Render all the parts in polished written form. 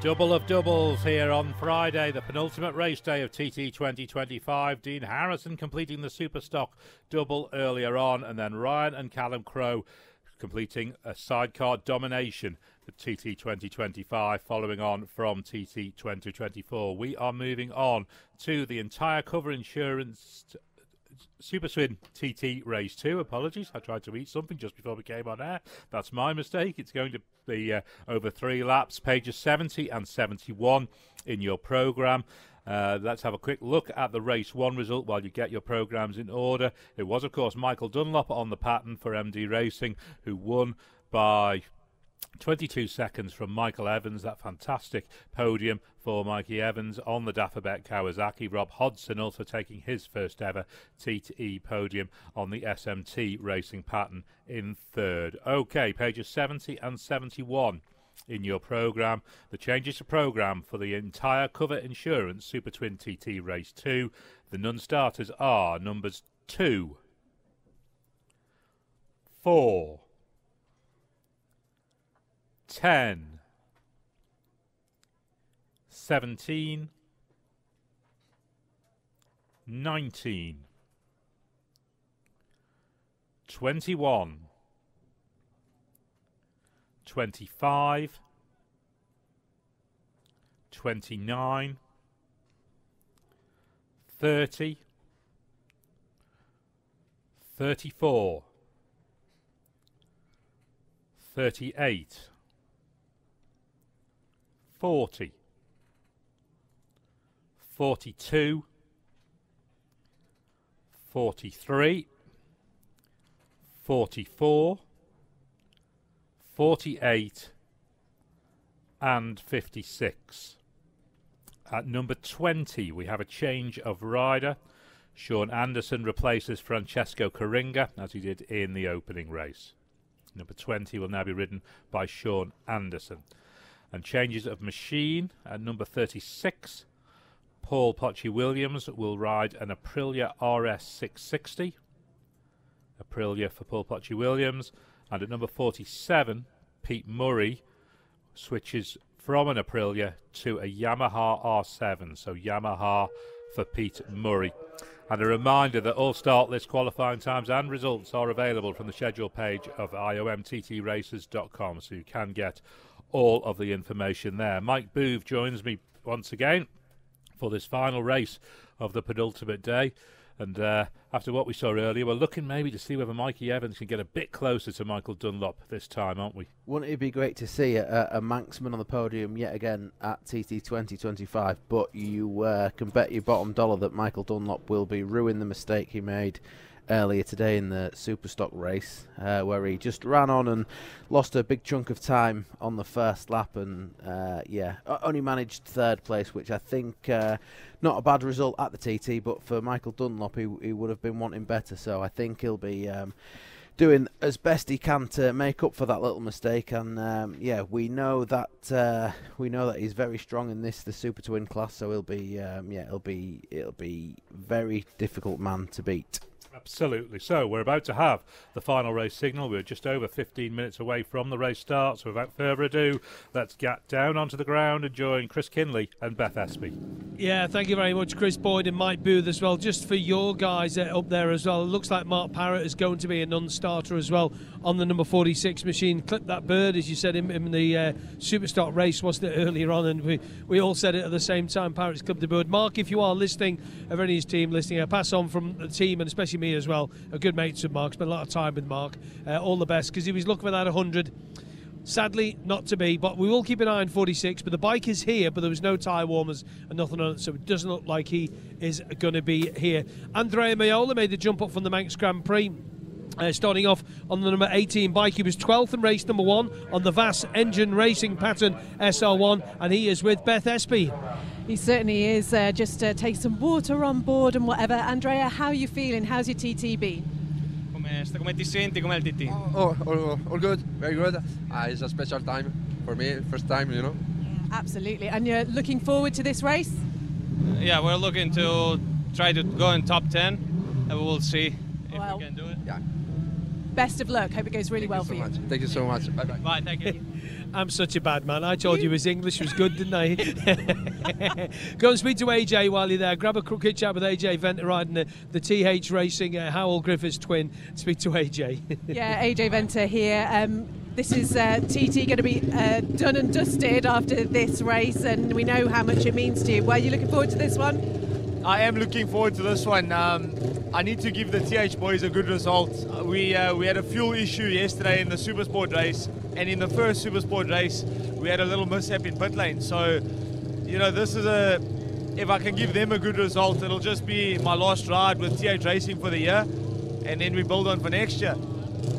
Double of doubles here on Friday, the penultimate race day of TT 2025. Dean Harrison completing the Superstock double earlier on, and then Ryan and Callum Crowe completing a sidecar domination for TT 2025, following on from TT 2024. We are moving on to the entire cover insurance Supertwin TT Race 2. Apologies, I tried to eat something just before we came on air. That's my mistake. It's going to be over 3 laps, pages 70 and 71 in your programme. Let's have a quick look at the race 1 result while you get your programmes in order. It was, of course, Michael Dunlop on the pattern for MD Racing, who won by 22 seconds from Michael Evans. That fantastic podium for Mikey Evans on the Dapperbet Kawasaki. Rob Hodson also taking his first ever TTE podium on the SMT Racing pattern in 3rd. Okay, pages 70 and 71 in your programme. The changes to programme for the entire cover insurance Supertwin TT Race 2. The non-starters are numbers 2, 4, 10, 17, 19, 21, 25, 29, 30, 34, 38, 40, 42, 43, 44, 48 and 56. At number 20 we have a change of rider. Sean Anderson replaces Francesco Caringa as he did in the opening race. Number 20 will now be ridden by Sean Anderson. And changes of machine. At number 36, Paul Potchy-Williams will ride an Aprilia RS 660. Aprilia for Paul Potchy-Williams. And at number 47, Pete Murray switches from an Aprilia to a Yamaha R7. So Yamaha for Pete Murray. And a reminder that all start list qualifying times and results are available from the schedule page of iomttraces.com, so you can get all of the information there. Mike Booth joins me once again for this final race of the penultimate day. And after what we saw earlier, we're looking maybe to see whether Mikey Evans can get a bit closer to Michael Dunlop this time, aren't we? Wouldn't it be great to see a Manxman on the podium yet again at TT 2025? But you can bet your bottom dollar that Michael Dunlop will be ruining the mistake he made earlier today in the Superstock race, where he just ran on and lost a big chunk of time on the first lap, and yeah, only managed 3rd place, which I think not a bad result at the TT, but for Michael Dunlop he would have been wanting better, so I think he'll be doing as best he can to make up for that little mistake. And yeah, we know that he's very strong in the Supertwin class, so he'll be yeah, it'll be very difficult man to beat. Absolutely. So we're about to have the final race signal. We're just over 15 minutes away from the race start. So without further ado, let's get down onto the ground and join Chris Kinley and Beth Espy. Yeah, thank you very much, Chris Boyd and Mike Booth as well. Just for your guys up there as well, it looks like Mark Parrott is going to be a non-starter as well on the number 46 machine. Clip that bird, as you said, in the Superstock race, wasn't it, earlier on? And we all said it at the same time. Parrott's clipped the bird. Mark, if you are listening, of any of his team listening, I pass on from the team, and especially me as well, a good mate with Mark, spent a lot of time with Mark, all the best, because he was looking for that 100. Sadly not to be, but we will keep an eye on 46. But the bike is here, but there was no tyre warmers and nothing on it, so it doesn't look like he is going to be here. Andrea Maiola made the jump up from the Manx Grand Prix, starting off on the number 18 bike. He was 12th in race number 1 on the VAS Engine Racing Pattern SR1, and he is with Beth Espy. He certainly is. Just take some water on board and whatever. Andrea, how are you feeling? How's your TT been? Come ti senti? Com'è il TT? All good, very good. It's a special time for me, first time, you know. Yeah, absolutely. And you're looking forward to this race? Yeah, we're looking to try to go in top 10, and we will see if we can do it. Yeah. Best of luck. Hope it goes really well for you. Thank you so much. Bye bye. Bye, thank you. I'm such a bad man. I told you his English was good, didn't I? Go and speak to AJ while you're there. Grab a quick chat with AJ Venter riding the TH Racing Howell Griffiths twin. Speak to AJ. Yeah, AJ Venter here. This is TT going to be done and dusted after this race, and we know how much it means to you. Well, are you looking forward to this one? I am looking forward to this one. I need to give the TH boys a good result. We had a fuel issue yesterday in the Supersport race, and in the first Supersport race, we had a little mishap in pit lane. So, you know, this is if I can give them a good result, it'll just be my last ride with TH Racing for the year, and then we build on for next year.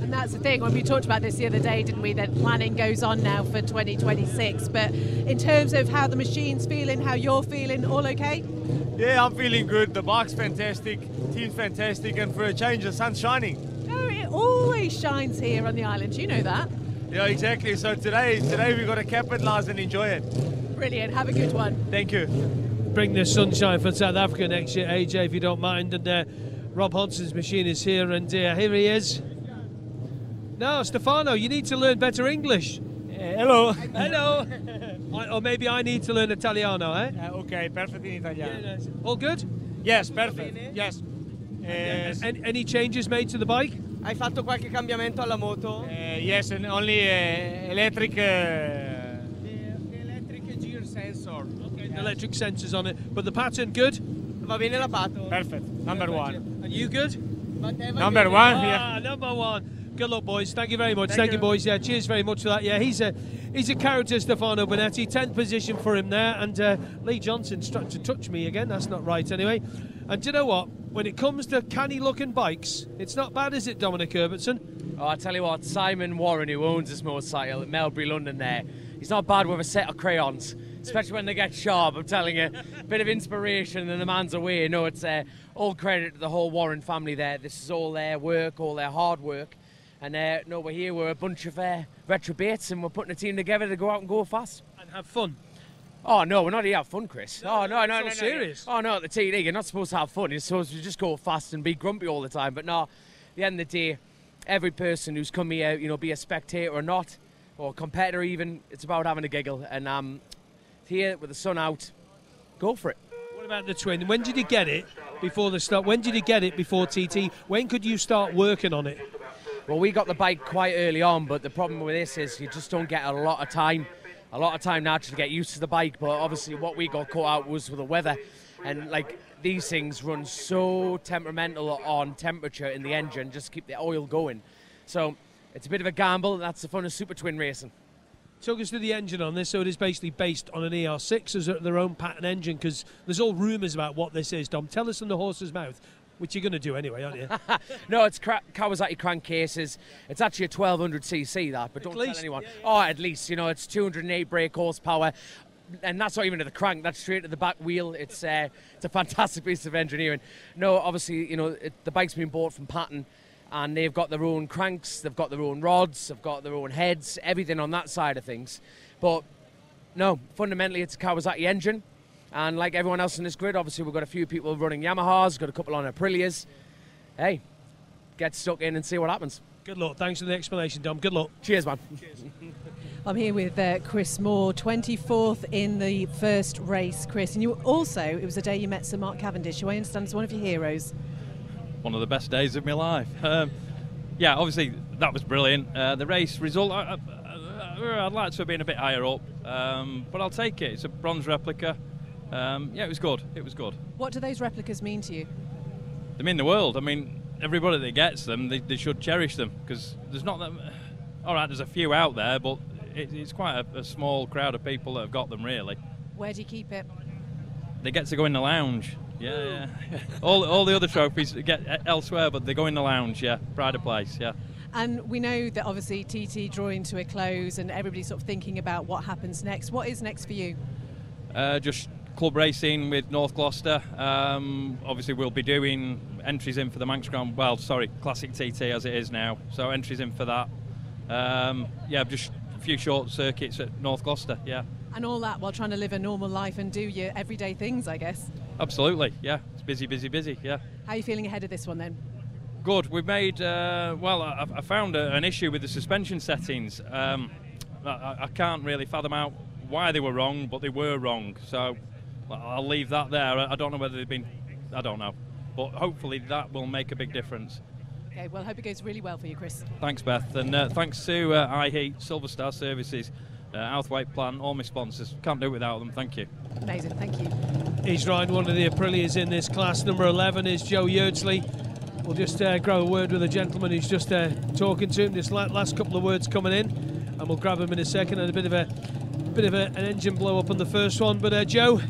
And that's the thing, when we talked about this the other day, didn't we, that planning goes on now for 2026. But in terms of how the machine's feeling, how you're feeling, all okay? Yeah, I'm feeling good. The bike's fantastic, team's fantastic, and for a change, the sun's shining. Oh, it always shines here on the island, you know that. Yeah, exactly. So today we've got to capitalise and enjoy it. Brilliant, have a good one. Thank you. Bring the sunshine for South Africa next year, AJ, if you don't mind. And Rob Hodgson's machine is here, and here he is. No, Stefano, you need to learn better English. Hello. Hello. Or maybe I need to learn Italiano, eh? Okay, perfect in Italiano. All good? Yes, perfect. Yes. Any changes made to the bike? Hai fatto qualche cambiamento alla moto? Yes, and only electric. The electric gear sensor. Okay, the electric sensors on it. But the pattern good? Va bene la pato? Perfect. Number one. Are you good? Number one. Ah, number one. Good luck, boys. Thank you very much. Thank you, boys. Yeah, cheers very much for that. Yeah, he's a character, Stefano Bonetti. 10th position for him there. And Lee Johnson's trying to touch me again. That's not right anyway. And do you know what? When it comes to canny-looking bikes, it's not bad, is it, Dominic Herbertson? Oh, I tell you what, Simon Warren, who owns this motorcycle at Melbury, London there, he's not bad with a set of crayons, especially when they get sharp, I'm telling you. Bit of inspiration and the man's away. You know, it's all credit to the whole Warren family there. This is all their work, all their hard work. And no, we're here, we're a bunch of retrobates, and we're putting a team together to go out and go fast. And have fun. Oh, no, we're not here to have fun, Chris. No, no, serious. Oh, no, at the TD, you're not supposed to have fun. You're supposed to just go fast and be grumpy all the time. But no, at the end of the day, every person who's come here, you know, be a spectator or not, or a competitor even, it's about having a giggle. And here, with the sun out, go for it. What about the twin? When did you get it before the start? When did you get it before TT? When could you start working on it? Well, we got the bike quite early on, but the problem with this is you just don't get a lot of time now to get used to the bike. But obviously what we got caught out was with the weather, and like these things run so temperamental on temperature in the engine just to keep the oil going. So it's a bit of a gamble, and that's the fun of Supertwin racing. Talk us through the engine on this. So it is basically based on an ER6 as their own pattern engine, because there's all rumours about what this is, Dom. Tell us from the horse's mouth. Which you're going to do anyway, aren't you? No, it's Kawasaki crankcases. It's actually a 1200cc, that, but don't tell anyone. Yeah, yeah. Oh, at least, you know, it's 208 brake horsepower. And that's not even to the crank, that's straight to the back wheel. It's a fantastic piece of engineering. No, obviously, you know, the bike's been bought from Patton, and they've got their own cranks, they've got their own rods, they've got their own heads, everything on that side of things. But no, fundamentally, it's a Kawasaki engine. And like everyone else in this grid, obviously we've got a few people running Yamahas, got a couple on Aprilias. Hey, get stuck in and see what happens. Good luck. Thanks for the explanation, Dom. Good luck. Cheers, man. Cheers. I'm here with Chris Moore, 24th in the first race, Chris. And you also, it was the day you met Sir Mark Cavendish, who I understand is one of your heroes. One of the best days of my life. Yeah, obviously that was brilliant. The race result, I'd like to have been a bit higher up, but I'll take it. It's a bronze replica. Yeah, it was good. It was good. What do those replicas mean to you? They mean the world. I mean, everybody that gets them, they should cherish them, because there's not that. All right, there's a few out there, but it's quite a small crowd of people that have got them, really. Where do you keep it? They get to go in the lounge. Yeah. all the other trophies get elsewhere, but they go in the lounge. Yeah, pride of place. Yeah. And we know that obviously TT drawing to a close, and everybody's sort of thinking about what happens next. What is next for you? Just club racing with North Gloucester. Obviously we'll be doing entries in for the Manx Grand, Classic TT as it is now, so entries in for that. Yeah, just a few short circuits at North Gloucester. Yeah. And all that while trying to live a normal life and do your everyday things, I guess. Absolutely, yeah. It's busy, yeah. How are you feeling ahead of this one then? Good. We've made, I found an issue with the suspension settings. I can't really fathom out why they were wrong, but they were wrong. So I'll leave that there. I don't know whether they've been, I don't know. But hopefully that will make a big difference. Okay, well, I hope it goes really well for you, Chris. Thanks, Beth. And thanks to iHeat, Silver Star Services, Outhwaite Plan, all my sponsors. Can't do it without them. Thank you. Amazing, thank you. He's riding one of the Aprilias in this class. Number 11 is Joe Yardsley. We'll just grab a word with a gentleman who's just talking to him. This last couple of words coming in, and we'll grab him in a second. And a bit of an engine blow up on the first one. But Joe,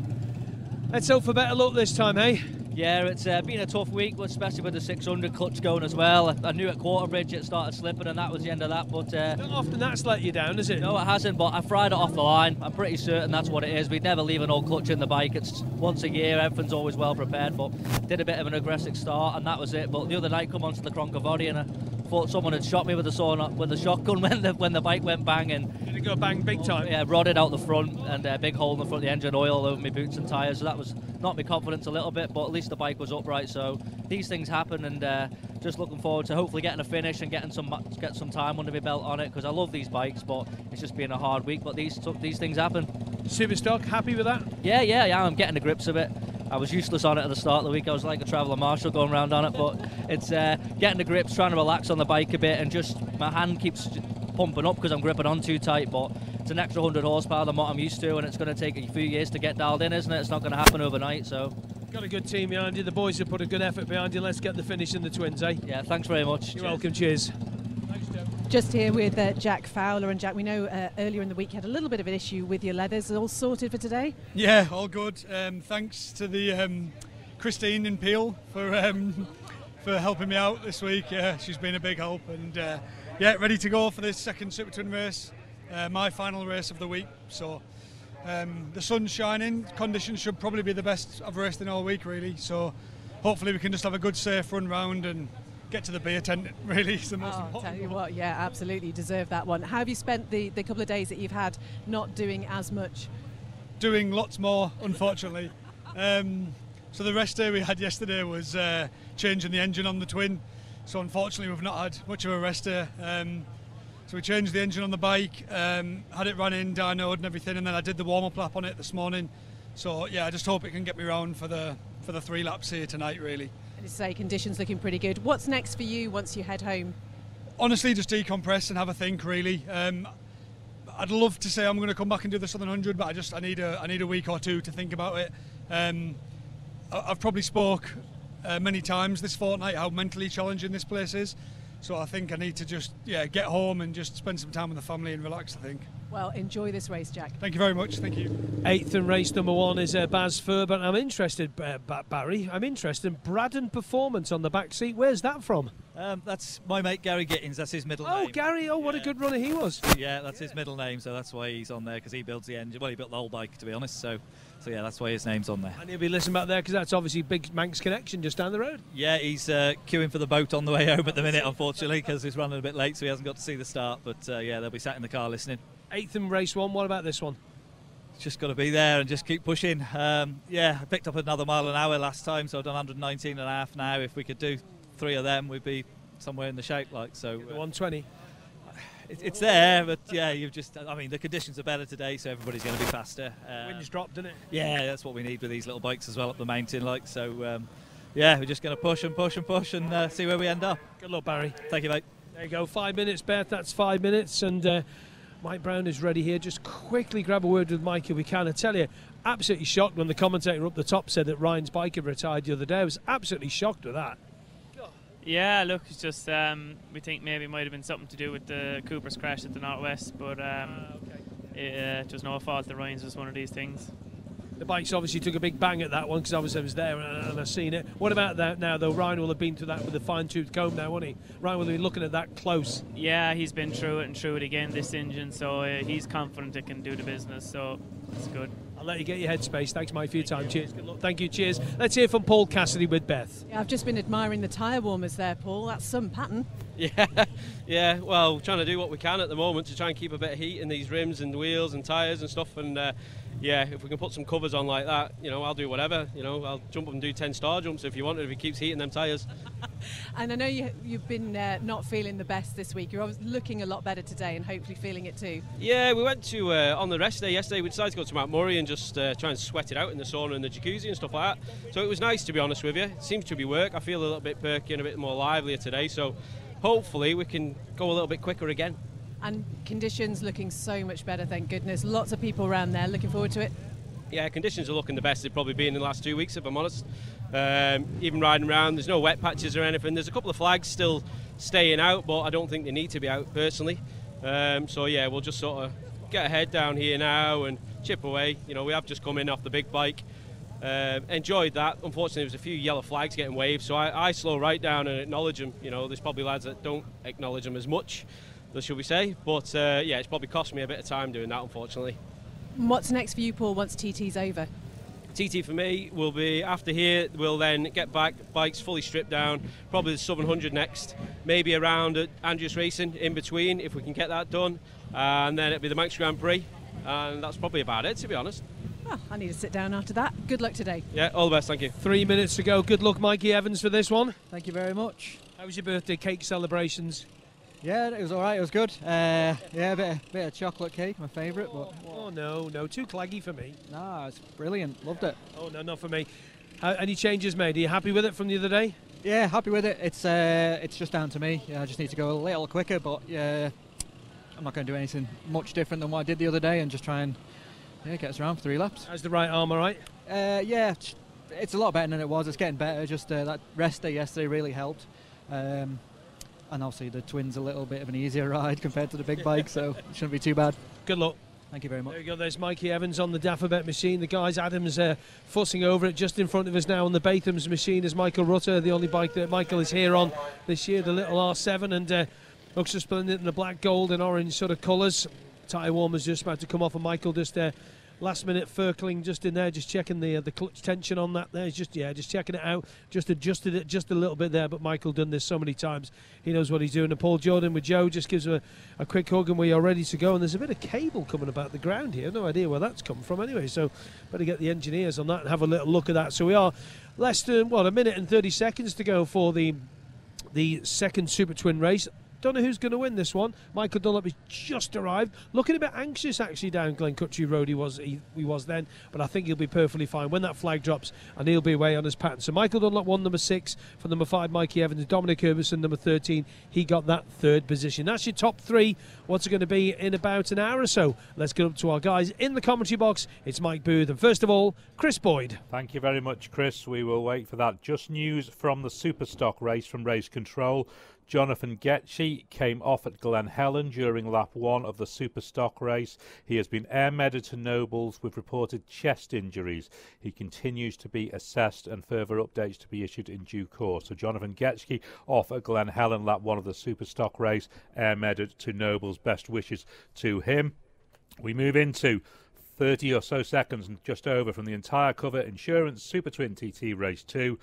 let's hope for better luck this time, hey? Yeah, it's been a tough week, especially with the 600 clutch going as well. I knew at Quarterbridge it started slipping, and that was the end of that. But not often that's let you down, is it? No, it hasn't. But I fried it off the line. I'm pretty certain that's what it is. We'd never leave an old clutch in the bike. It's once a year. Everything's always well prepared. But did a bit of an aggressive start, and that was it. But the other night, come onto the Cronkavody, and I thought someone had shot me with a shotgun when the bike went bang. And did it go bang big time? Yeah, rodded out the front, and a big hole in the front of the engine, oil over my boots and tyres. So that was knocked me confidence a little bit. But at least the bike was upright. So these things happen, and just looking forward to hopefully getting a finish and get some time under my belt on it, because I love these bikes, but it's just been a hard week. But these things happen. Superstock, happy with that? Yeah, I'm getting the grips of it. I was useless on it at the start of the week. I was like a traveller marshal going around on it, but it's getting the grips, trying to relax on the bike a bit, and just my hand keeps pumping up because I'm gripping on too tight. But it's an extra 100 horsepower than what I'm used to, and it's going to take a few years to get dialed in, isn't it? It's not going to happen overnight. So got a good team behind you. The boys have put a good effort behind you. Let's get the finish in the twins, eh? Yeah, thanks very much. You're welcome. Cheers. Just here with Jack Fowler. And Jack, we know earlier in the week you had a little bit of an issue with your leathers. All sorted for today? Yeah, all good. Thanks to the Christine in Peel for helping me out this week. Yeah, she's been a big help. And yeah, ready to go for this second Supertwin race, my final race of the week. So the sun's shining. Conditions should probably be the best I've raced in all week, really. So hopefully we can just have a good, safe run round and get to the beer tent, really, is the most important. Tell you what, yeah, absolutely, you deserve that one. How have you spent the couple of days that you've had not doing as much? Doing lots more, unfortunately. So the rest day we had yesterday was changing the engine on the twin. So unfortunately we've not had much of a rest day. So we changed the engine on the bike, had it running, dynoed and everything, and then I did the warm-up lap on it this morning. So yeah, I just hope it can get me round for the 3 laps here tonight, really. As you say, conditions looking pretty good. What's next for you once you head home? Honestly, just decompress and have a think, really. I'd love to say I'm going to come back and do the Southern 100, but I need a week or two to think about it. I've probably spoke many times this fortnight how mentally challenging this place is. So I think I need to just get home and just spend some time with the family and relax, I think. Well, enjoy this race, Jack. Thank you very much. Thank you. 8th and race number 1 is Baz Furber. I'm interested, Barry. I'm interested in Braddon Performance on the back seat. Where's that from? That's my mate Gary Gittins. That's his middle name. Oh, Gary! Oh, what a good runner he was. Yeah, that's his middle name, so that's why he's on there, because he builds the engine. Well, he built the whole bike, to be honest. So yeah, that's why his name's on there. And he'll be listening back there because that's obviously Big Manx Connection just down the road. Yeah, he's queuing for the boat on the way home at the minute, unfortunately, because he's running a bit late, so he hasn't got to see the start. But yeah, they'll be sat in the car listening. 8th and race 1. What about this one? Just got to be there and just keep pushing. Yeah, I picked up another mile an hour last time, so I've done 119 and a half now. If we could do 3 of them, we'd be somewhere in the shape, like so. The 120. It's there, but yeah, I mean, the conditions are better today, so everybody's going to be faster. Wind's dropped, didn't it? Yeah, that's what we need with these little bikes as well up the mountain, like so. Yeah, we're just going to push and push and push and see where we end up. Good luck, Barry. Thank you, mate. There you go. 5 minutes, Beth. That's 5 minutes, and Mike Brown is ready here. Just quickly grab a word with Mike if we can. I tell you, absolutely shocked when the commentator up the top said that Ryan's bike had retired the other day. I was absolutely shocked with that. Yeah, look, it's just we think maybe it might have been something to do with the Cooper's crash at the Northwest, but it was no fault of Ryan's. Was one of these things. The bikes obviously took a big bang at that one because obviously I was there and I've seen it. What about that now, though? Ryan will have been to that with a fine-tooth comb now, won't he? Ryan will be looking at that close. Yeah, he's been through it and through it again, this engine, so he's confident it can do the business, so it's good. I'll let you get your headspace. Thanks, Mike, for your time. Cheers. Good luck. Thank you. Cheers. Let's hear from Paul Cassidy with Beth. Yeah, I've just been admiring the tyre warmers there, Paul. That's some pattern. Yeah. Well, trying to do what we can at the moment to try and keep a bit of heat in these rims and wheels and tyres and stuff. And yeah, if we can put some covers on like that, you know, I'll do whatever. You know, I'll jump up and do 10 star jumps if you want, if he keeps heating them tyres. And I know you've been not feeling the best this week. You're obviously looking a lot better today and hopefully feeling it too. Yeah, we went to, on the rest day yesterday, we decided to go to Mount Murray and just try and sweat it out in the sauna and the jacuzzi and stuff like that. So it was nice, to be honest with you. It seems to be work. I feel a little bit perky and a bit more livelier today, so hopefully we can go a little bit quicker again. And conditions looking so much better, thank goodness. Lots of people around there, looking forward to it. Yeah, conditions are looking the best they've probably been in the last 2 weeks, if I'm honest. Even riding around, there's no wet patches or anything. There's a couple of flags still staying out, but I don't think they need to be out personally. So yeah, we'll just sort of get ahead down here now and chip away. You know, we have just come in off the big bike. Enjoyed that. Unfortunately, there was a few yellow flags getting waved, so I slow right down and acknowledge them. You know, there's probably lads that don't acknowledge them as much, should we say. But yeah, it's probably cost me a bit of time doing that, unfortunately. What's next for you, Paul, once TT's over? TT for me will be after here. We'll then get back, bikes fully stripped down, probably the Southern 100 next, maybe around at Andrews Racing in between if we can get that done, and then it'll be the Manx Grand Prix, and that's probably about it, to be honest. Well, I need to sit down after that. Good luck today. Yeah, all the best, thank you. 3 minutes to go. Good luck, Mikey Evans, for this one. Thank you very much. How was your birthday cake celebrations? Yeah, it was all right. It was good. Yeah, a bit of chocolate cake, my favourite. But oh no, too claggy for me. Nah, it's brilliant. Loved it. Oh no, not for me. Any changes made? Are you happy with it from the other day? Yeah, happy with it. It's just down to me. Yeah, I just need to go a little quicker, but yeah, I'm not going to do anything much different than what I did the other day, and just try and get us around for 3 laps. How's the right arm, all right? Yeah, it's a lot better than it was. It's getting better. Just that rest day yesterday really helped. And obviously the Twin's a little bit of an easier ride compared to the big bike, so it shouldn't be too bad. Good luck. Thank you very much. There you go, there's Mikey Evans on the Daffabet machine. The guys, Adams, fussing over it just in front of us now on the Batham's machine is Michael Rutter, the only bike that Michael is here on this year, the little R7, and looks so splendid in the black, gold and orange sort of colours. Tyre warmer's just about to come off, and Michael just last minute furkling just in there, just checking the clutch tension on that there. Just checking it out, just adjusted it just a little bit there, but Michael done this so many times, he knows what he's doing. And Paul Jordan with Joe just gives a quick hug, and we are ready to go. And there's a bit of cable coming about the ground here, no idea where that's come from anyway, so better get the engineers on that and have a little look at that. So we are less than a minute and 30 seconds to go for the second Super Twin race. Don't know who's going to win this one. Michael Dunlop has just arrived, looking a bit anxious actually down Glencountry Road. He was then, but I think he'll be perfectly fine when that flag drops, and he'll be away on his pattern. So Michael Dunlop won number 6 for number 5 Mikey Evans. Dominic Herbison number 13. He got that 3rd position. That's your top 3. What's it going to be in about an hour or so? Let's get up to our guys in the commentary box. It's Mike Booth, and first of all, Chris Boyd. Thank you very much, Chris. We will wait for that. Just news from the Superstock race from Race Control. Jonathan Getchie came off at Glen Helen during lap 1 of the Superstock race. He has been air-medded to Nobles with reported chest injuries. He continues to be assessed, and further updates to be issued in due course. So Jonathan Getchie off at Glen Helen, lap 1 of the Superstock race, air-medded to Nobles. Best wishes to him. We move into 30 or so seconds and just over from the entire cover Insurance Super Twin TT Race 2.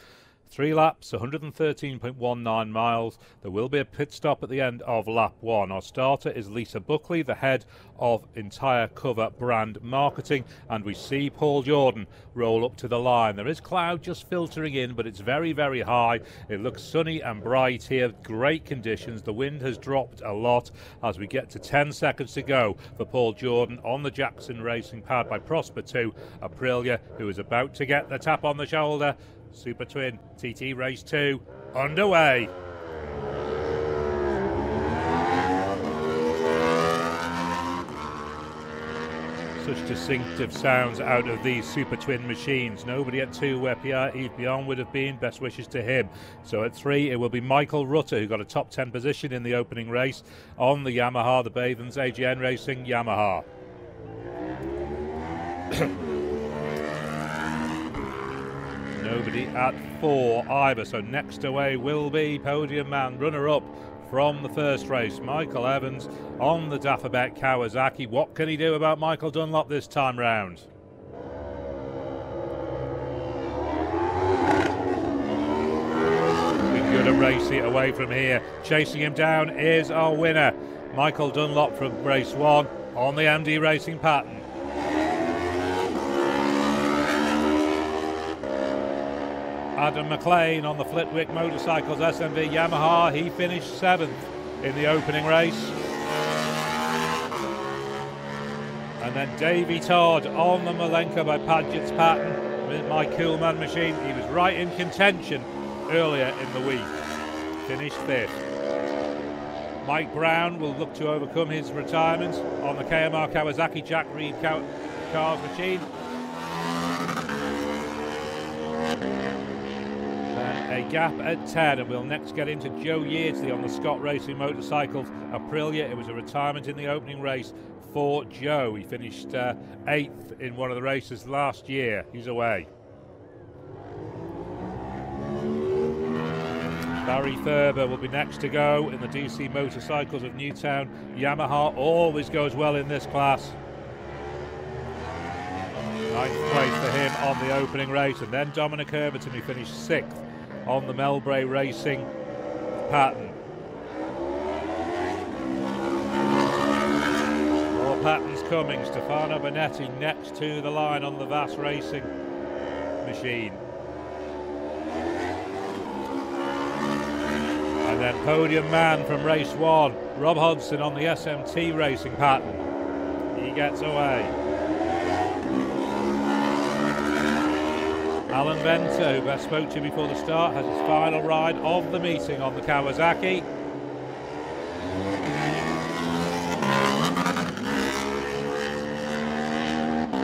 3 laps, 113.19 miles. There will be a pit stop at the end of lap 1. Our starter is Lisa Buckley, the head of entire cover brand marketing, and we see Paul Jordan roll up to the line. There is cloud just filtering in, but it's very, very high. It looks sunny and bright here. Great conditions. The wind has dropped a lot as we get to 10 seconds to go for Paul Jordan on the Jackson Racing, powered by Prosper 2 Aprilia, who is about to get the tap on the shoulder. Super Twin TT Race 2 underway. Such distinctive sounds out of these Super Twin machines. Nobody at 2 where Pierre-Yves Bion would have been. Best wishes to him. So at 3 it will be Michael Rutter, who got a top 10 position in the opening race on the Yamaha, the Bathans AGN Racing Yamaha. Nobody at 4 either, so next away will be podium man, runner-up from the first race, Michael Evans on the Daffabet Kawasaki. What can he do about Michael Dunlop this time round? We're going to race it away from here. Chasing him down is our winner, Michael Dunlop from race 1 on the MD Racing pattern. Adam McLean on the Flitwick Motorcycles SMV Yamaha. He finished 7th in the opening race. And then Davey Todd on the Malenko by Padgett's Pattern with my Coolman machine. He was right in contention earlier in the week. Finished 5th. Mike Brown will look to overcome his retirement on the KMR Kawasaki Jack Reed Cars machine. A gap at 10, and we'll next get into Joe Yeardsley on the Scott Racing Motorcycles Aprilia. It was a retirement in the opening race for Joe. He finished 8th in one of the races last year. He's away. Barry Thurber will be next to go in the DC Motorcycles of Newtown Yamaha. Always goes well in this class. 9th place for him on the opening race, and then Dominic Herberton, who finished 6th on the Melbray Racing Pattern. More patterns coming. Stefano Bonetti next to the line on the Vass Racing machine. And then podium man from race 1, Rob Hodgson on the SMT Racing Pattern. He gets away. Alan Venter, who I spoke to before the start, has his final ride of the meeting on the Kawasaki.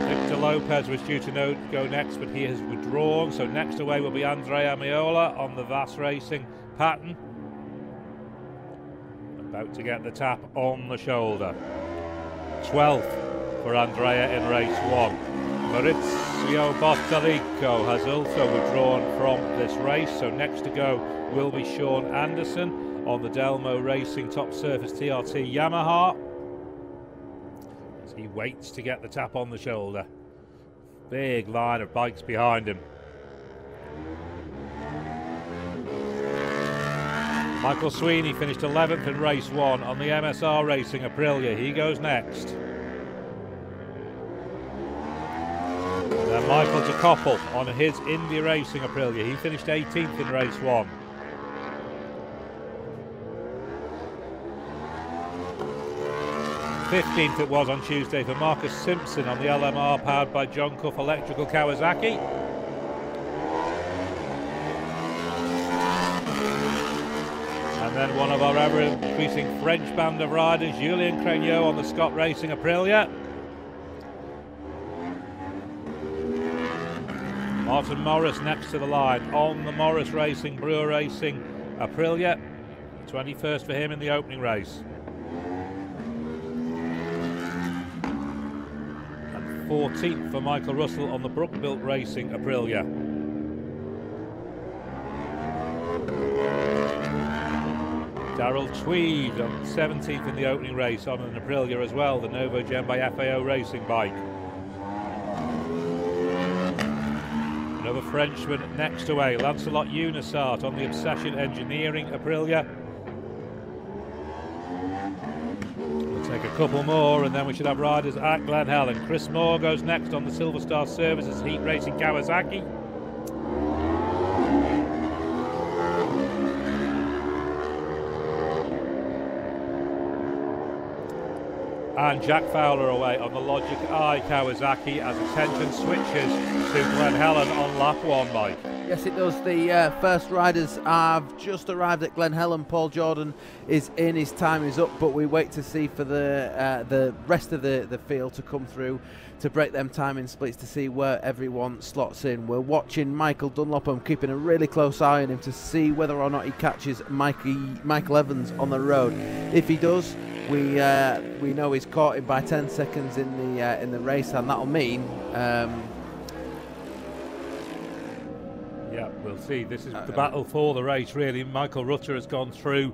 Victor Lopez was due to go next, but he has withdrawn. So next away will be Andrea Miola on the Vass Racing Pattern. About to get the tap on the shoulder. 12th for Andrea in race 1. Maurizio Bottalico has also withdrawn from this race, so next to go will be Sean Anderson on the Delmo Racing Top Surface TRT Yamaha, as he waits to get the tap on the shoulder. Big line of bikes behind him. Michael Sweeney finished 11th in race 1 on the MSR Racing Aprilia. He goes next. Then Michael DeCoppel on his Indy Racing Aprilia. He finished 18th in race 1. '15th it was on Tuesday for Marcus Simpson on the LMR powered by John Cuff Electrical Kawasaki. And then one of our ever-increasing French band of riders, Julien Craignot on the Scott Racing Aprilia. Martin Morris next to the line on the Morris Racing Brewer Racing Aprilia. 21st for him in the opening race. And 14th for Michael Russell on the Brook-Built Racing Aprilia. Darrell Tweed on 17th in the opening race on an Aprilia as well, the Novo Gem by FAO Racing bike. Another Frenchman next away, Lancelot Unisart on the Obsession Engineering Aprilia. We'll take a couple more and then we should have riders at Glen Helen. Chris Moore goes next on the Silver Star Services Heat Racing Kawasaki. And Jack Fowler away on the Logic I Kawasaki as attention switches to Glen Helen on lap 1, Mike. Yes, it does. The first riders have just arrived at Glen Helen. Paul Jordan is in, his time is up, but we wait to see for the rest of the field to come through to break them timing splits to see where everyone slots in. We're watching Michael Dunlop. I'm keeping a really close eye on him to see whether or not he catches Michael Evans on the road. If he does, we know he's caught him by 10 seconds in the race, and that'll mean yeah, we'll see. This is the battle for the race, really. Michael Rutter has gone through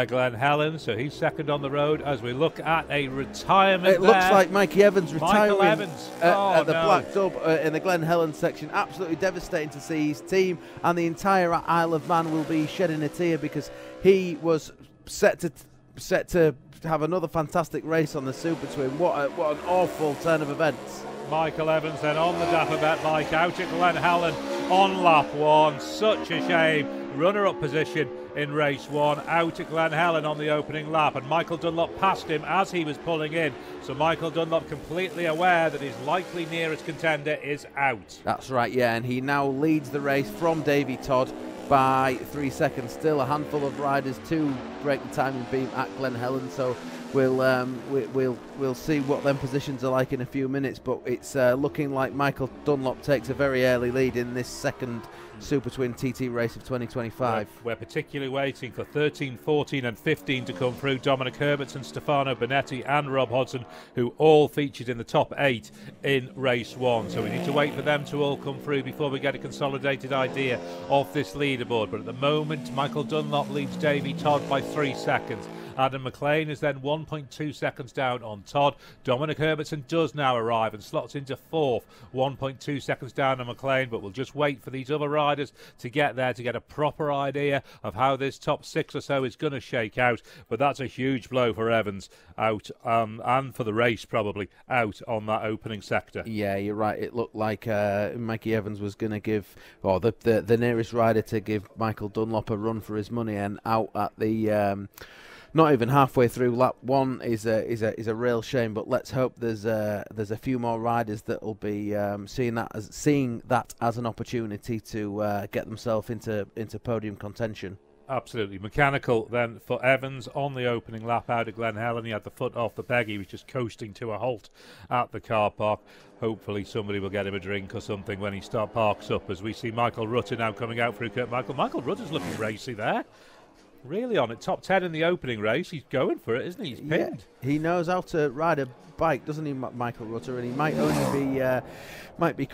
Glen Helen, so he's second on the road as we look at a retirement. It looks like Mikey Evans retiring at the Black Dub in the Glen Helen section. Absolutely devastating to see. His team and the entire Isle of Man will be shedding a tear because he was set to have another fantastic race on the Supertwin. What an awful turn of events. Michael Evans then on the Dapper Bet bike out at Glen Helen on lap 1. Such a shame. Runner-up position in race 1, out at Glen Helen on the opening lap, and Michael Dunlop passed him as he was pulling in. So Michael Dunlop, completely aware that his likely nearest contender is out. That's right, yeah, and he now leads the race from Davy Todd by 3 seconds. Still a handful of riders to break the timing beam at Glen Helen, so we'll see what them positions are like in a few minutes, but it's looking like Michael Dunlop takes a very early lead in this second Super Twin TT race of 2025. We're particularly waiting for 13, 14 and 15 to come through. Dominic Herbertson, Stefano Bonetti and Rob Hodgson, who all featured in the top 8 in race 1. So we need to wait for them to all come through before we get a consolidated idea of this leaderboard. But at the moment, Michael Dunlop leads Davy Todd by 3 seconds. Adam McLean is then 1.2 seconds down on Todd. Dominic Herbertson does now arrive and slots into 4th, 1.2 seconds down on McLean, but we'll just wait for these other riders to get there to get a proper idea of how this top 6 or so is going to shake out. But that's a huge blow for Evans out, and for the race probably, out on that opening sector. Yeah, you're right. It looked like Mikey Evans was going to give, or the nearest rider to give Michael Dunlop a run for his money, and out at the not even halfway through lap 1 is a real shame. But let's hope there's a few more riders that will be seeing that as an opportunity to get themselves into podium contention. Absolutely. Mechanical then for Evans on the opening lap out of Glen Helen. He had the foot off the peg. He was just coasting to a halt at the car park. Hopefully somebody will get him a drink or something when he parks up, as we see Michael Rutter now coming out through Kurt Michael. Michael Rutter's looking racy there. Really on it. Top 10 in the opening race. He's going for it, isn't he? He's pinned. Yeah, he knows how to ride a bike, doesn't he, Michael Rutter? And he might only be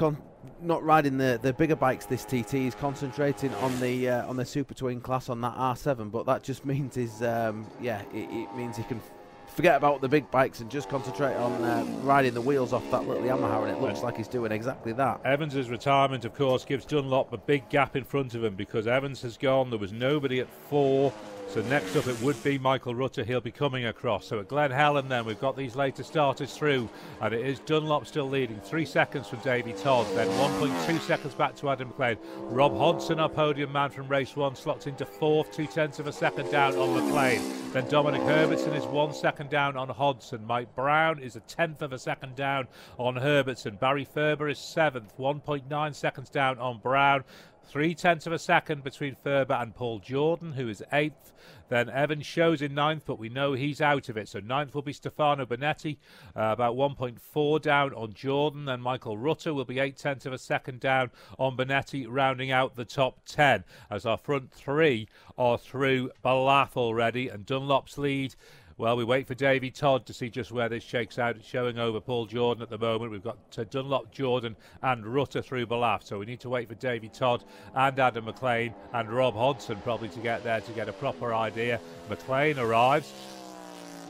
not riding the bigger bikes this TT. He's concentrating on the Super Twin class on that R7, but that just means it means he can forget about the big bikes and just concentrate on riding the wheels off that little Yamaha, and it looks like he's doing exactly that. Evans' retirement, of course, gives Dunlop a big gap in front of him because Evans has gone. There was nobody at 4. So next up it would be Michael Rutter. He'll be coming across. So at Glen Helen then we've got these later starters through, and it is Dunlop still leading. 3 seconds from Davy Todd, then 1.2 seconds back to Adam McLean. Rob Hodgson, our podium man from race 1, slots into 4th, 0.2 of a second down on McLean. Then Dominic Herbertson is 1 second down on Hodgson. Mike Brown is 1/10 of a second down on Herbertson. Barry Ferber is 7th, 1.9 seconds down on Brown. 0.3 of a second between Ferber and Paul Jordan, who is 8th. Then Evans shows in 9th, but we know he's out of it. So 9th will be Stefano Bonetti, about 1.4 down on Jordan. Then Michael Rutter will be 0.8 of a second down on Bonetti, rounding out the top 10. As our front 3 are through Ballath already, and Dunlop's lead. Well, we wait for Davy Todd to see just where this shakes out. It's showing over Paul Jordan at the moment. We've got Dunlop, Jordan and Rutter through Ballath. So we need to wait for Davy Todd and Adam McLean and Rob Hodgson probably to get there to get a proper idea. McLean arrives.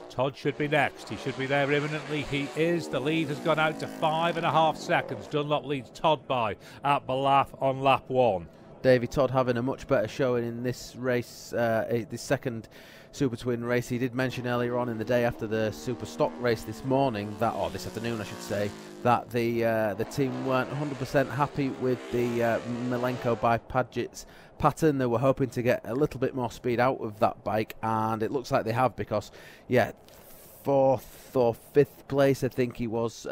Todd should be next. He should be there imminently. He is. The lead has gone out to 5.5 seconds. Dunlop leads Todd by at Ballath on lap 1. Davy Todd having a much better showing in this race, this second Super Twin race. He did mention earlier on in the day after the Super Stock race this morning, or this afternoon I should say, that the team weren't 100% happy with the Malenko by Padgett's pattern. They were hoping to get a little bit more speed out of that bike, and it looks like they have, because 4th or 5th place I think he was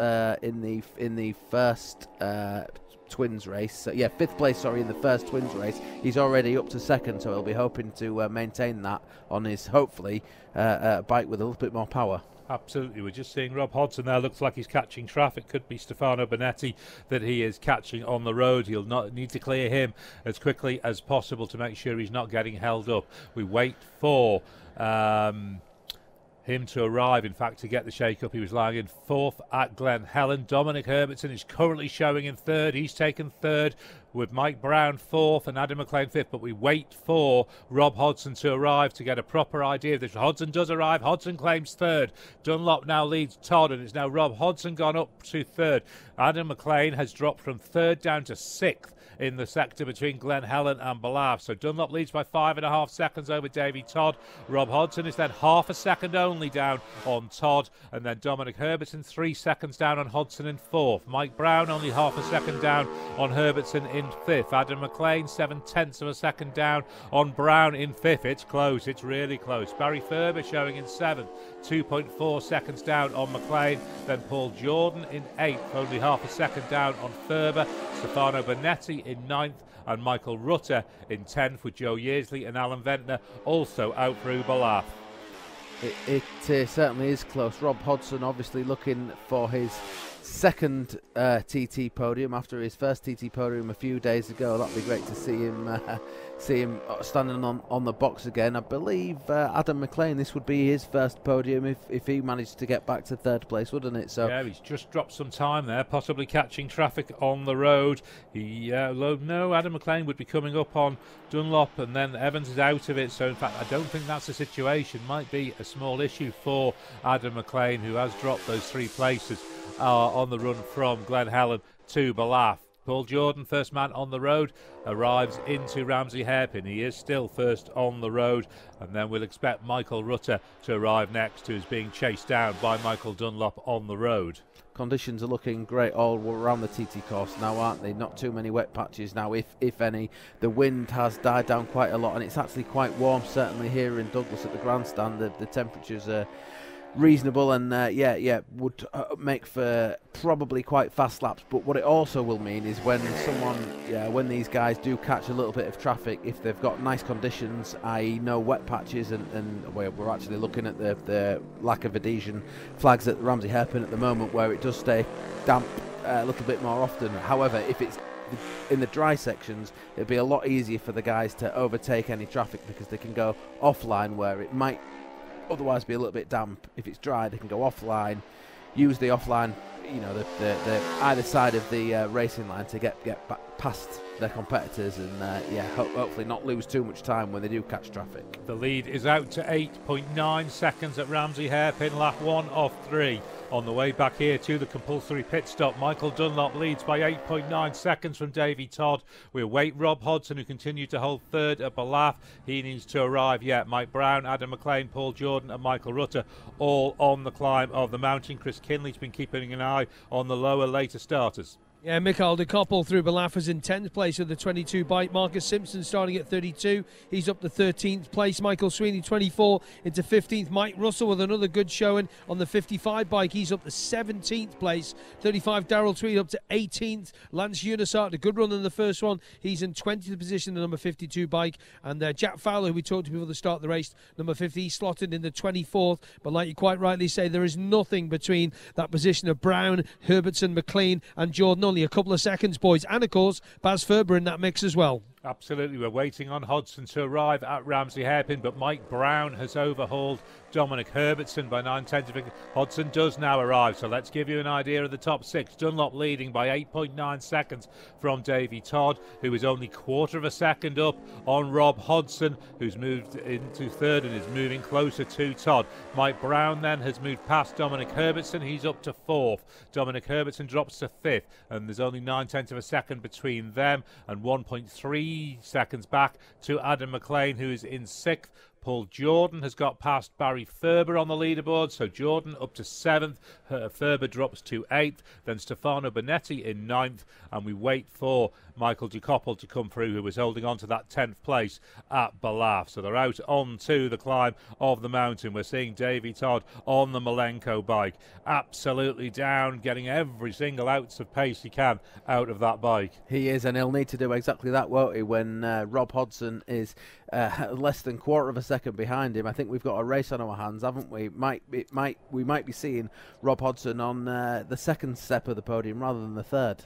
in the first Twins race. So, 5th place, in the first Twins race. He's already up to 2nd, so he'll be hoping to maintain that on his, hopefully, bike with a little bit more power. Absolutely. We're just seeing Rob Hodgson there. Looks like he's catching traffic. Could be Stefano Bonetti that he is catching on the road. He'll not need to clear him as quickly as possible to make sure he's not getting held up. We wait for him to arrive, in fact, to get the shake-up. He was lying in 4th at Glen Helen. Dominic Herbertson is currently showing in 3rd. He's taken 3rd with Mike Brown 4th and Adam McLean 5th, but we wait for Rob Hodgson to arrive to get a proper idea of this. Hodgson does arrive. Hodgson claims 3rd. Dunlop now leads Todd, and it's now Rob Hodgson gone up to 3rd. Adam McLean has dropped from 3rd down to 6th. in the sector between Glen Helen and Belaf. So Dunlop leads by 5.5 seconds over Davy Todd. Rob Hodson is then half a second only down on Todd, and then Dominic Herbertson 3 seconds down on Hodson in 4th. Mike Brown only half a second down on Herbertson in 5th. Adam McLean 7/10 of a second down on Brown in 5th. It's close, it's really close. Barry Ferber showing in 7th, 2.4 seconds down on McLean. Then Paul Jordan in 8th, only half a second down on Ferber. Stefano Bonetti in 9th, and Michael Rutter in 10th, with Joe Yearsley and Alan Ventnor also out through Belaf. It certainly is close. Rob Hodson obviously looking for his second TT podium after his first TT podium a few days ago. That'd be great to see him standing on the box again. I believe Adam McLean, this would be his first podium if he managed to get back to 3rd place, wouldn't it? So yeah, he's just dropped some time there, possibly catching traffic on the road. No, Adam McLean would be coming up on Dunlop, and then Evans is out of it. So in fact, I don't think that's the situation. Might be a small issue for Adam McLean, who has dropped those 3 places on the run from Glen Helen to Belaf. Paul Jordan, first man on the road, arrives into Ramsey Hairpin. He is still first on the road, and then we'll expect Michael Rutter to arrive next, who is being chased down by Michael Dunlop on the road. Conditions are looking great all around the TT course now, aren't they? Not too many wet patches now, if any. The wind has died down quite a lot, and it's actually quite warm, certainly here in Douglas at the grandstand. The temperatures are reasonable, and would make for probably quite fast laps. But what it also will mean is when these guys do catch a little bit of traffic, if they've got nice conditions, i.e. no wet patches, and we're actually looking at the lack of adhesion flags at Ramsey Hairpin at the moment, where it does stay damp a little bit more often. However, if it's in the dry sections, it'll be a lot easier for the guys to overtake any traffic, because they can go offline where it might otherwise be a little bit damp. If it's dry, they can go offline, use the offline, the either side of the racing line to get back past their competitors, and hopefully not lose too much time when they do catch traffic. The lead is out to 8.9 seconds at Ramsey Hairpin, lap 1 of 3. On the way back here to the compulsory pit stop, Michael Dunlop leads by 8.9 seconds from Davy Todd. We'll wait Rob Hodson, who continued to hold 3rd at Belaf. He needs to arrive yet. Mike Brown, Adam McLean, Paul Jordan and Michael Rutter all on the climb of the mountain. Chris Kinley's been keeping an eye on the lower later starters. Yeah, Mikhail de Koppel through Belaf is in 10th place with the 22 bike. Marcus Simpson starting at 32. He's up to 13th place. Michael Sweeney 24 into 15th. Mike Russell with another good showing on the 55 bike. He's up to 17th place. 35 Darrell Tweed up to 18th. Lance Unisart, a good run in the first one. He's in 20th position, the number 52 bike. And Jack Fowler, who we talked to before the start of the race, number 50, he's slotted in the 24th. But like you quite rightly say, there is nothing between that position of Brown, Herbertson, McLean and Jordan. Only a couple of seconds, boys, and of course Baz Ferber in that mix as well. Absolutely, we're waiting on Hodson to arrive at Ramsey Hairpin, but Mike Brown has overhauled Dominic Herbertson by 9/10. Hodson does now arrive, so let's give you an idea of the top 6. Dunlop leading by 8.9 seconds from Davy Todd, who is only 1/4 of a second up on Rob Hodson, who's moved into 3rd and is moving closer to Todd. Mike Brown then has moved past Dominic Herbertson. He's up to 4th. Dominic Herbertson drops to 5th, and there's only 9/10 of a second between them, and 1.3 seconds back to Adam McLean, who is in 6th. Paul Jordan has got past Barry Ferber on the leaderboard, so Jordan up to 7th, Ferber drops to 8th, then Stefano Bonetti in 9th, and we wait for Michael de Koppel to come through, who was holding on to that 10th place at Belaf. So they're out on to the climb of the mountain. We're seeing Davy Todd on the Malenko bike, absolutely down, getting every single ounce of pace he can out of that bike. He is, and he'll need to do exactly that, won't he, when Rob Hodson is less than 1/4 of a second behind him. I think we've got a race on our hands, haven't we? We might be seeing Rob Hodson on the 2nd step of the podium rather than the 3rd.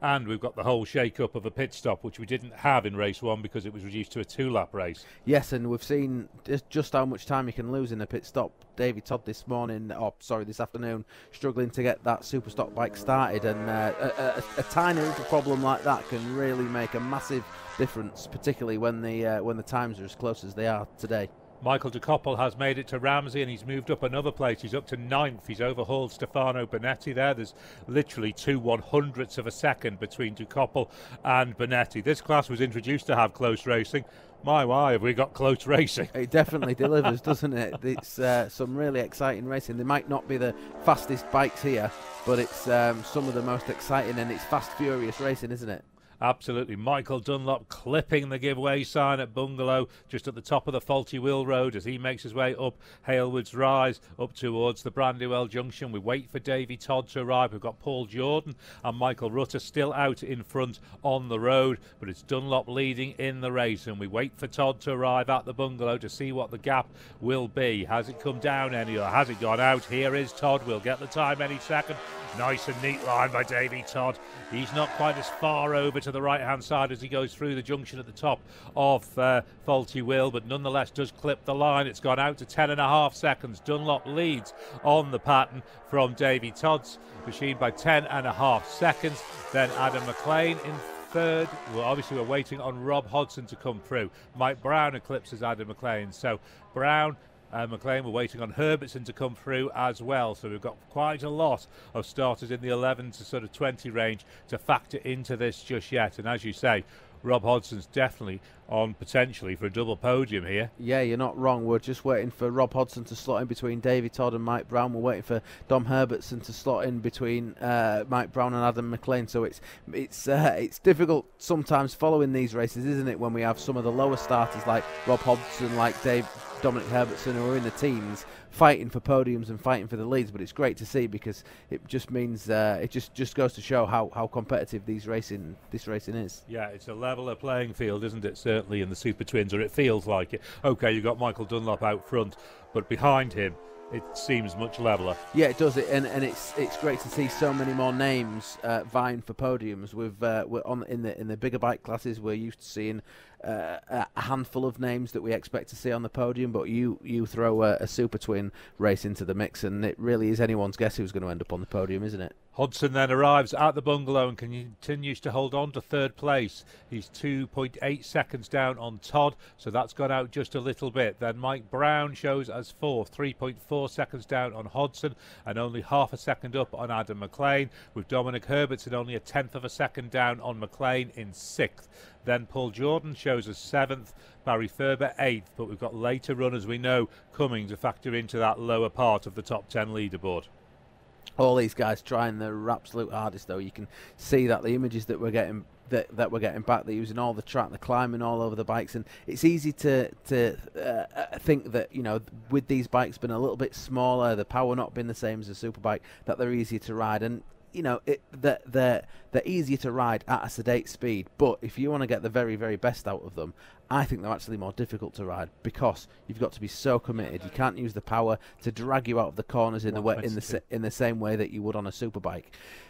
And we've got the whole shake-up of a pit stop, which we didn't have in race 1 because it was reduced to a 2-lap race. Yes, and we've seen just how much time you can lose in a pit stop. Davy Todd this afternoon, struggling to get that super stock bike started, and a tiny little problem like that can really make a massive difference, particularly when the times are as close as they are today. Michael de Koppel has made it to Ramsey, and he's moved up another place. He's up to 9th. He's overhauled Stefano Bonetti there. There's literally 2/100ths of a second between de Koppel and Bonetti. This class was introduced to have close racing. My, have we got close racing. It definitely delivers, doesn't it? It's some really exciting racing. They might not be the fastest bikes here, but it's some of the most exciting, and it's fast, furious racing, isn't it? Absolutely. Michael Dunlop clipping the giveaway sign at Bungalow, just at the top of the Faulty Wheel Road as he makes his way up Halewood's Rise, up towards the Brandywell Junction. We wait for Davy Todd to arrive. We've got Paul Jordan and Michael Rutter still out in front on the road, but it's Dunlop leading in the race, and we wait for Todd to arrive at the Bungalow to see what the gap will be. Has it come down any, or has it gone out? Here is Todd. We'll get the time any second. Nice and neat line by Davy Todd. He's not quite as far over to the right-hand side as he goes through the junction at the top of Faulty Wheel, but nonetheless does clip the line. It's gone out to 10.5 seconds. Dunlop leads on the pattern from Davy Todd's machine by 10.5 seconds. Then Adam McLean in third. Well, obviously we're waiting on Rob Hodson to come through. Mike Brown eclipses Adam McLean. So Brown and McLean, we're waiting on Herbertson to come through as well. So we've got quite a lot of starters in the 11 to sort of 20 range to factor into this just yet. And as you say, Rob Hodson's definitely on potentially for a double podium here. Yeah, you're not wrong. We're just waiting for Rob Hodson to slot in between Davy Todd and Mike Brown. We're waiting for Dom Herbertson to slot in between Mike Brown and Adam McLean. So it's difficult sometimes following these races, isn't it, when we have some of the lower starters like Rob Hodson, like Dominic Herbertson, who are in the teams fighting for podiums and fighting for the leads. But it's great to see, because it just means it just goes to show how competitive this racing is. Yeah, it's a leveler playing field, isn't it? Certainly in the Super Twins, or it feels like it. Okay, you've got Michael Dunlop out front, but behind him it seems much leveler. Yeah, it does. And it's great to see so many more names vying for podiums. We're on in the bigger bike classes. We're used to seeing a handful of names that we expect to see on the podium, but you throw a Super Twin race into the mix, and it really is anyone's guess who's going to end up on the podium, isn't it? Hodson then arrives at the Bungalow and continues to hold on to third place. He's 2.8 seconds down on Todd, so that's gone out just a little bit. Then Mike Brown shows as fourth, 3.4 seconds down on Hodson, and only half a second up on Adam McLean, with Dominic Herbertson only a 1/10 of a second down on McLean in sixth. Then Paul Jordan shows us 7th, Barry Ferber 8th, but we've got later runners we know coming to factor into that lower part of the top 10 leaderboard. All these guys trying their absolute hardest, though. You can see that the images that we're getting that we're getting back, they're using all the track, they're climbing all over the bikes, and it's easy to think that, you know, with these bikes being a little bit smaller, the power not being the same as a superbike, that they're easier to ride. And you know, they're easier to ride at a sedate speed, but if you want to get the very, very best out of them, I think they're actually more difficult to ride, because you've got to be so committed. You can't use the power to drag you out of the corners in the same way that you would on a superbike.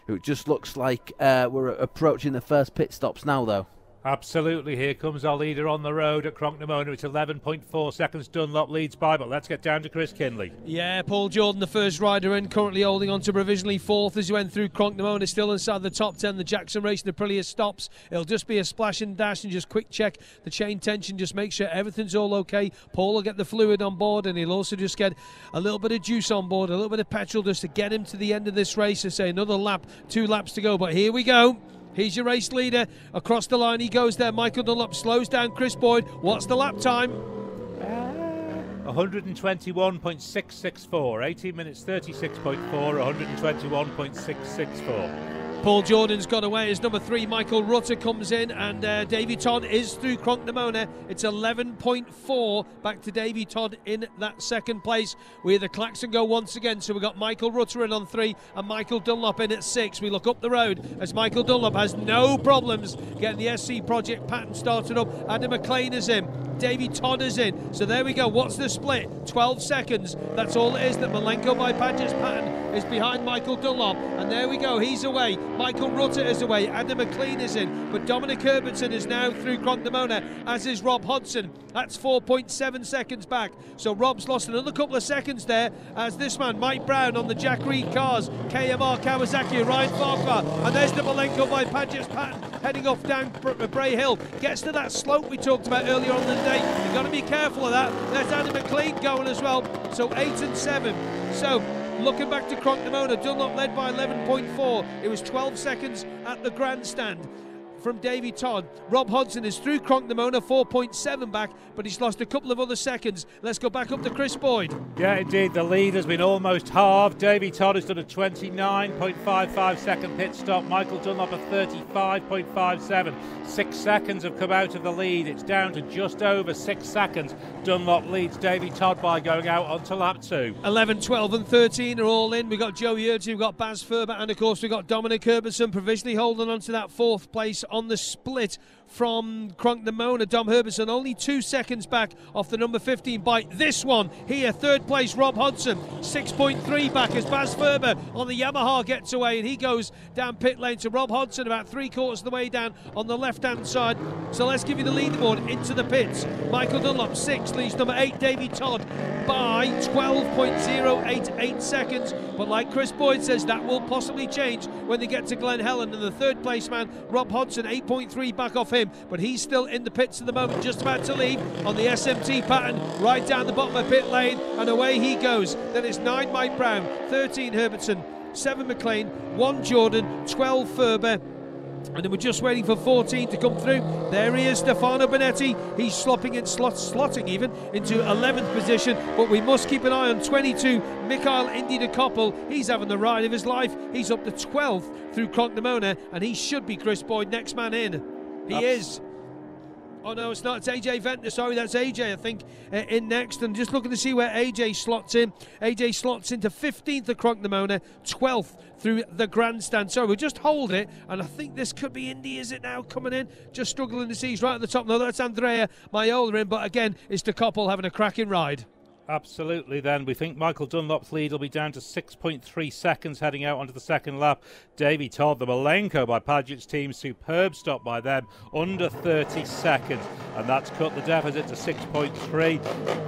It just looks like we're approaching the first pit stops now, though. Absolutely. Here comes our leader on the road at Cronknamona. It's 11.4 seconds. Dunlop leads by, but let's get down to Chris Kinley. Yeah, Paul Jordan, the first rider in, currently holding on to provisionally fourth as he went through Cronknamona, still inside the top 10. The Jackson Racing Aprilia stops. It'll just be a splash and dash, and just quick check the chain tension, just make sure everything's all okay. Paul will get the fluid on board, and he'll also just get a little bit of juice on board, a little bit of petrol, just to get him to the end of this race. And say another lap, 2 laps to go, but here we go. He's your race leader. Across the line he goes there. Michael Dunlop slows down Chris Boyd. What's the lap time? 121.664. 18 minutes 36.4. 121.664. Paul Jordan's got away as number 3. Michael Rutter comes in, and Davy Todd is through Cronknamona. It's 11.4 back to Davy Todd in that second place. We hear the klaxon go once again, so we've got Michael Rutter in on 3 and Michael Dunlop in at 6. We look up the road as Michael Dunlop has no problems getting the SC Project pattern started up. Adam McLean is in. Davy Todd is in. So there we go. What's the split? 12 seconds. That's all it is. That Malenko by Padgett's pattern is behind Michael Dunlop. And there we go. He's away. Michael Rutter is away. Adam McLean is in. But Dominic Herbertson is now through Cronknamona, as is Rob Hodson. That's 4.7 seconds back. So Rob's lost another couple of seconds there, as this man, Mike Brown, on the Jack Reed cars, KMR Kawasaki, Ryan Farquhar. And there's the Malenko by Padgett's pattern heading off down Bray Hill. Gets to that slope we talked about earlier on in today. You've got to be careful of that. There's Adam McLean going as well. So 8 and 7. So looking back to Cronknamona, Dunlop led by 11.4. It was 12 seconds at the grandstand from Davy Todd. Rob Hodgson is through Cronknamona, 4.7 back, but he's lost a couple of other seconds. Let's go back up to Chris Boyd. Yeah, indeed, the lead has been almost halved. Davy Todd has done a 29.55 second pit stop. Michael Dunlop a 35.57. 6 seconds have come out of the lead. It's down to just over 6 seconds. Dunlop leads Davy Todd by going out onto lap 2. 11, 12 and 13 are all in. We've got Joe Yurdsey, we've got Baz Ferber, and of course we've got Dominic Herbertson provisionally holding on to that 4th place on the split from Cronknamona. Dom Herbertson only 2 seconds back off the number 15 bike. This one here, 3rd place, Rob Hodgson, 6.3 back as Baz Ferber on the Yamaha gets away, and he goes down pit lane to Rob Hodgson about 3/4 of the way down on the left-hand side. So let's give you the leaderboard into the pits. Michael Dunlop 6, leads number 8, Davy Todd, by 12.088 seconds. But like Chris Boyd says, that will possibly change when they get to Glen Helen. And the 3rd place man, Rob Hodgson, 8.3 back off him, but he's still in the pits at the moment, just about to leave on the SMT pattern, right down the bottom of pit lane, and away he goes. Then it's 9 Mike Brown, 13 Herbertson, 7 McLean, 1 Jordan, 12 Ferber, and then we're just waiting for 14 to come through. There he is, Stefano Bonetti. He's slotting even into 11th position, but we must keep an eye on 22, Mikhail Indy de Koppel. He's having the ride of his life. He's up to 12th through Cronknamona, and he should be Chris Boyd, next man in. He is. Oh no, it's not. It's AJ Ventnor. Sorry, that's AJ, I think, in next. And just looking to see where AJ slots in. AJ slots into 15th at Cronknamona, 12th through the grandstand. So we'll just hold it, and I think this could be Indy, is it now, coming in? Just struggling to see. He's right at the top. No, that's Andrea Maiola in, but again, it's de Koppel having a cracking ride. Absolutely, then. We think Michael Dunlop's lead will be down to 6.3 seconds heading out onto the second lap. Davy Todd, the Malenko by Padgett's team, superb stop by them, under 30 seconds. And that's cut the deficit to 6.3.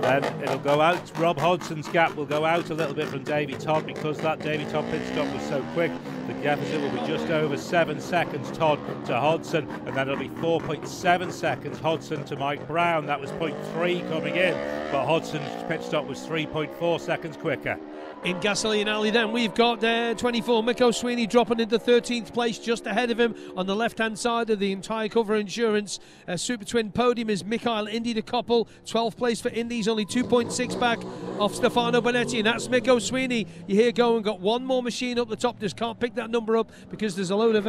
Then it'll go out. Rob Hodgson's gap will go out a little bit from Davy Todd because that Davy Todd pit stop was so quick. The deficit will be just over 7 seconds, Todd to Hodgson, and then it'll be 4.7 seconds, Hodgson to Mike Brown. That was 0.3 coming in, but Hodgson's pit stop was 3.4 seconds quicker. In Gasoline Alley then we've got 24 Miko Sweeney dropping into 13th place, just ahead of him on the left hand side of the entire cover insurance Supertwin podium is Mikhail Indy de Koppel. 12th place for Indy's only 2.6 back off Stefano Bonetti, and that's Miko Sweeney. You hear going, got one more machine up the top, just can't pick that number up because there's a load of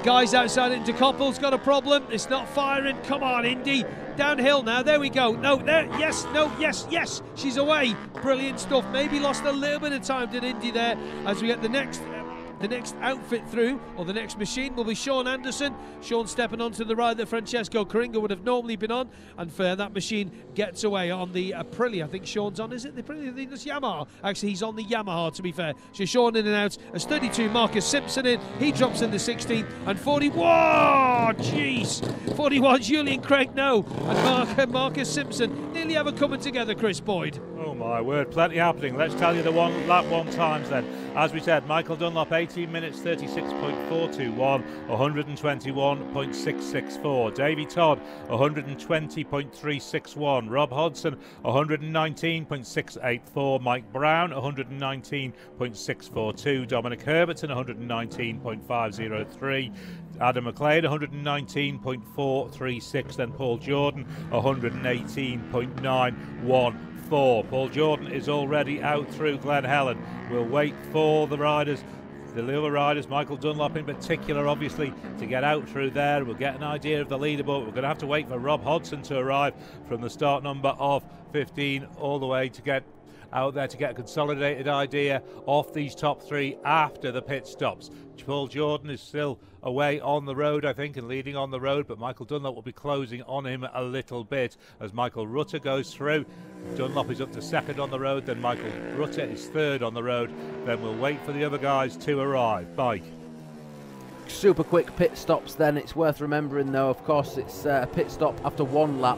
guys outside it. De Koppel's got a problem, it's not firing. Come on Indy, downhill now, there we go. No, there, yes, no, yes, yes, she's away. Brilliant stuff. Maybe lost a little bit of time, did Indy there, as we get the next outfit through, or the next machine will be Sean Anderson. Sean stepping onto the ride that Francesco Coringa would have normally been on, and for that machine gets away on the Aprilia. I think Sean's on, is it the Aprilia? I think it's Yamaha. Actually, he's on the Yamaha, to be fair. So Sean in and out. As 32, Marcus Simpson in. He drops in the 16th, and 41. Jeez, 41. Julian Craig, no, and Marcus Simpson nearly ever coming together. Chris Boyd. Oh my word, plenty happening. Let's tell you the lap one times then. As we said, Michael Dunlop 18 minutes 36.421, 121.664. Davy Todd 120.361. Rob Hodgson 119.684. Mike Brown 119.642. Dominic Herbertson 119.503. Adam McLean 119.436. Then Paul Jordan 118.914. Paul Jordan is already out through Glen Helen. We'll wait for the riders, the other riders, Michael Dunlop in particular, obviously, to get out through there. We'll get an idea of the leaderboard. We're going to have to wait for Rob Hodgson to arrive from the start number of 15 all the way to get out there to get a consolidated idea of these top three after the pit stops. Paul Jordan is still away on the road, I think, and leading on the road, but Michael Dunlop will be closing on him a little bit as Michael Rutter goes through. Dunlop is up to second on the road, then Michael Rutter is third on the road. Then we'll wait for the other guys to arrive. Mike. Super quick pit stops then. It's worth remembering though, of course, it's a pit stop after one lap.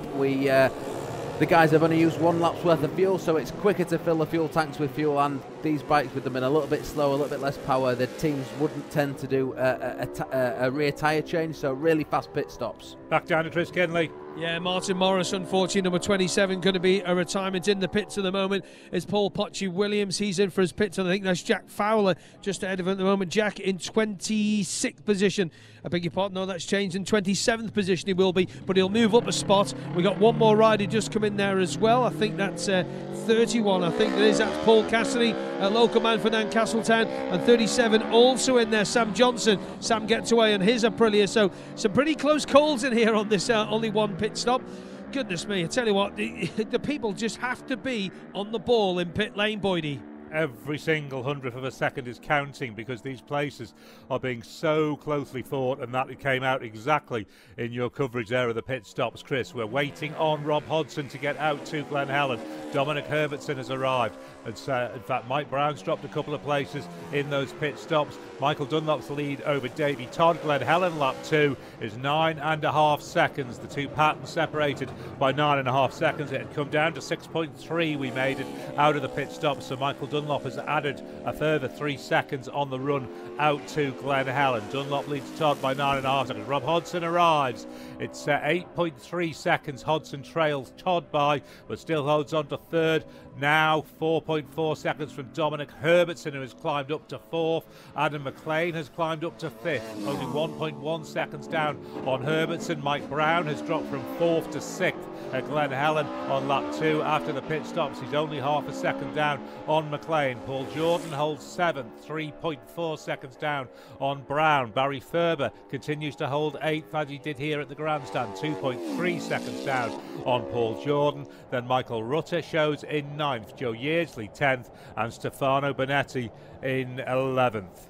The guys have only used 1 lap's worth of fuel, so it's quicker to fill the fuel tanks with fuel, and these bikes with them in a little bit slower, a little bit less power, the teams wouldn't tend to do a rear tyre change, so really fast pit stops. Back down to Chris Kinley. Yeah, Martin Morris, unfortunately, number 27, going to be a retirement. In the pits at the moment is Paul Potchy-Williams. He's in for his pits, and I think that's Jack Fowler just ahead of him at the moment. Jack in 26th position. I beg your pardon, no, that's changed. In 27th position he will be, but he'll move up a spot. We got one more rider just come in there as well. I think that's 31, I think it is. That's Paul Cassidy, a local man for Nan Castletown, and 37 also in there, Sam Johnson. Sam gets away on his Aprilia, so some pretty close calls in here on this only one pit stop. Goodness me, I tell you what, the people just have to be on the ball in pit lane, Boydie. Every single hundredth of a second is counting because these places are being so closely fought, and that came out exactly in your coverage there of the pit stops, Chris. We're waiting on Rob Hodson to get out to Glen Helen. Dominic Herbertson has arrived. It's, in fact, Mike Brown's dropped a couple of places in those pit stops. Michael Dunlop's lead over Davey Todd. Glen Helen lap 2 is 9.5 seconds. The two patterns separated by 9.5 seconds. It had come down to 6.3. We made it out of the pit stop, so Michael Dunlop has added a further 3 seconds on the run out to Glen Helen. Dunlop leads Todd by 9.5 seconds. Rob Hodson arrives. It's 8.3 seconds. Hodson trails Todd by, but still holds on to third. Now 4.4 seconds from Dominic Herbertson, who has climbed up to 4th. Adam McLean has climbed up to 5th, only 1.1 seconds down on Herbertson. Mike Brown has dropped from 4th to 6th at Glen Helen on lap 2 after the pit stops. He's only half a second down on McLean. Paul Jordan holds 7th, 3.4 seconds down on Brown. Barry Ferber continues to hold 8th, as he did here at the grandstand, 2.3 seconds down on Paul Jordan. Then Michael Rutter shows in 9th, Joe Yeardsley 10th, and Stefano Bonetti in 11th.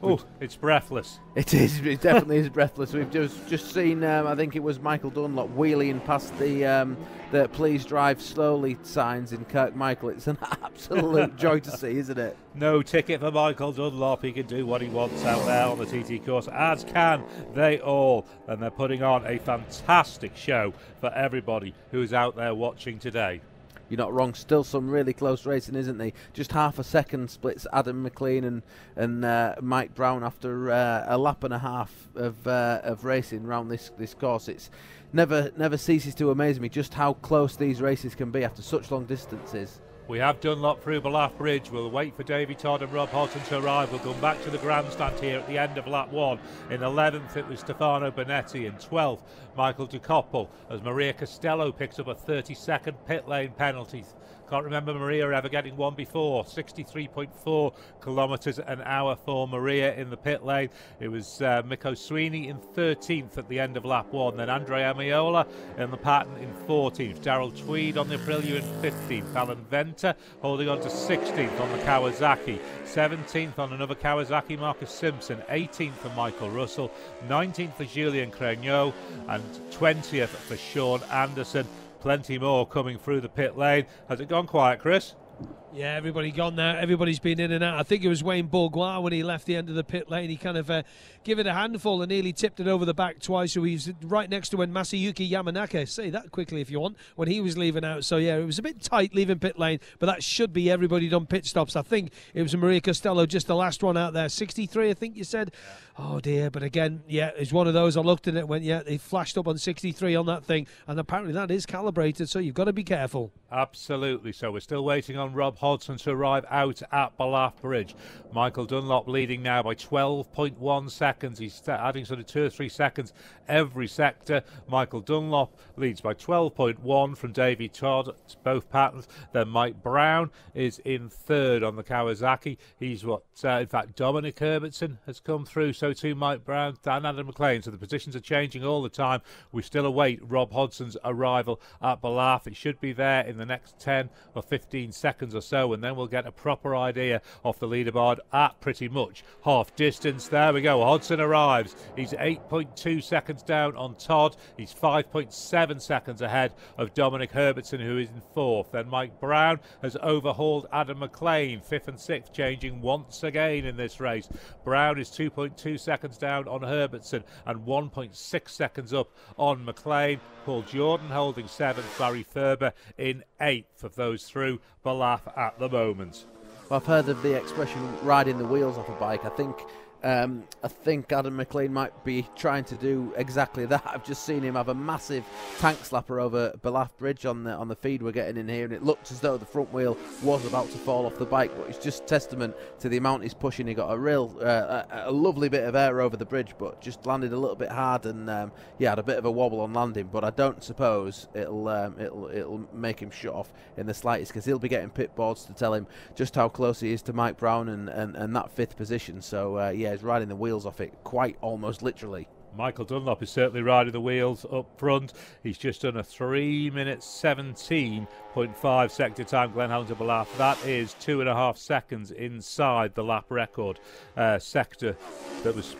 Oh, it's breathless. It is. It definitely is breathless. We've just seen, I think it was Michael Dunlop wheeling past the please drive slowly signs in Kirkmichael. It's an absolute joy to see, isn't it? No ticket for Michael Dunlop. He can do what he wants out there on the TT course, as can they all. And they're putting on a fantastic show for everybody who's out there watching today. You're not wrong. Still some really close racing, isn't there? Just half a second splits Adam McLean and Mike Brown after a lap and a half of racing around this course. It's never ceases to amaze me just how close these races can be after such long distances. We have Dunlop through Ballaugh Bridge. We'll wait for Davey Todd and Rob Hodson to arrive. We'll come back to the grandstand here at the end of lap 1. In 11th, it was Stefano Bonetti. In 12th, Michael DeCoppel, as Maria Costello picks up a 30-second pit lane penalty. Can't remember Maria ever getting one before. 63.4 kilometres an hour for Maria in the pit lane. It was Mikko Sweeney in 13th at the end of lap 1. Then Andrea Miola in the pattern in 14th. Darryl Tweed on the Aprilia in 15th. Alan Venter holding on to 16th on the Kawasaki. 17th on another Kawasaki, Marcus Simpson. 18th for Michael Russell. 19th for Julien Craignot. And 20th for Sean Anderson. Plenty more coming through the pit lane. Has it gone quiet, Chris? Yeah, everybody gone now. Everybody's been in and out. I think it was Wayne Bourgois when he left the end of the pit lane. He kind of gave it a handful and nearly tipped it over the back twice. So he's right next to when Masayuki Yamanaka, say that quickly if you want, when he was leaving out. So yeah, it was a bit tight leaving pit lane, but that should be everybody done pit stops. I think it was Maria Costello, just the last one out there. 63, I think you said. Oh dear, but again, yeah, it's one of those. I looked at it and went, yeah, they flashed up on 63 on that thing, and apparently that is calibrated, so you've got to be careful. Absolutely. So we're still waiting on Rob Hodson to arrive out at Ballaugh Bridge. Michael Dunlop leading now by 12.1 seconds. He's adding sort of 2 or 3 seconds every sector. Michael Dunlop leads by 12.1 from Davey Todd. It's both patterns. Then Mike Brown is in 3rd on the Kawasaki. He's in fact, Dominic Herbertson has come through. So too Mike Brown and Adam McLean. So the positions are changing all the time. We still await Rob Hodson's arrival at Ballaugh. It should be there in the next 10 or 15 seconds or so, and then we'll get a proper idea of the leaderboard at pretty much half distance. There we go. Hodson arrives. He's 8.2 seconds down on Todd. He's 5.7 seconds ahead of Dominic Herbertson, who is in 4th. Then Mike Brown has overhauled Adam McLean, 5th and 6th, changing once again in this race. Brown is 2.2 seconds down on Herbertson and 1.6 seconds up on McLean. Paul Jordan holding 7th, Barry Ferber in 8th of those through Ballaugh at the moment. I've heard of the expression riding the wheels off a bike. I think Adam McLean might be trying to do exactly that. I've just seen him have a massive tank slapper over Belaf Bridge on the feed we're getting in here, and it looked as though the front wheel was about to fall off the bike, but it's just testament to the amount he's pushing. He got a lovely bit of air over the bridge, but just landed a little bit hard, and had a bit of a wobble on landing. But I don't suppose it'll make him shut off in the slightest, because he'll be getting pit boards to tell him just how close he is to Mike Brown and that 5th position. So he's riding the wheels off it, quite almost literally. Michael Dunlop is certainly riding the wheels up front. He's just done a 3 minutes 17.5 sector time, Glenn Holland to Belaf. That is 2.5 seconds inside the lap record sector that was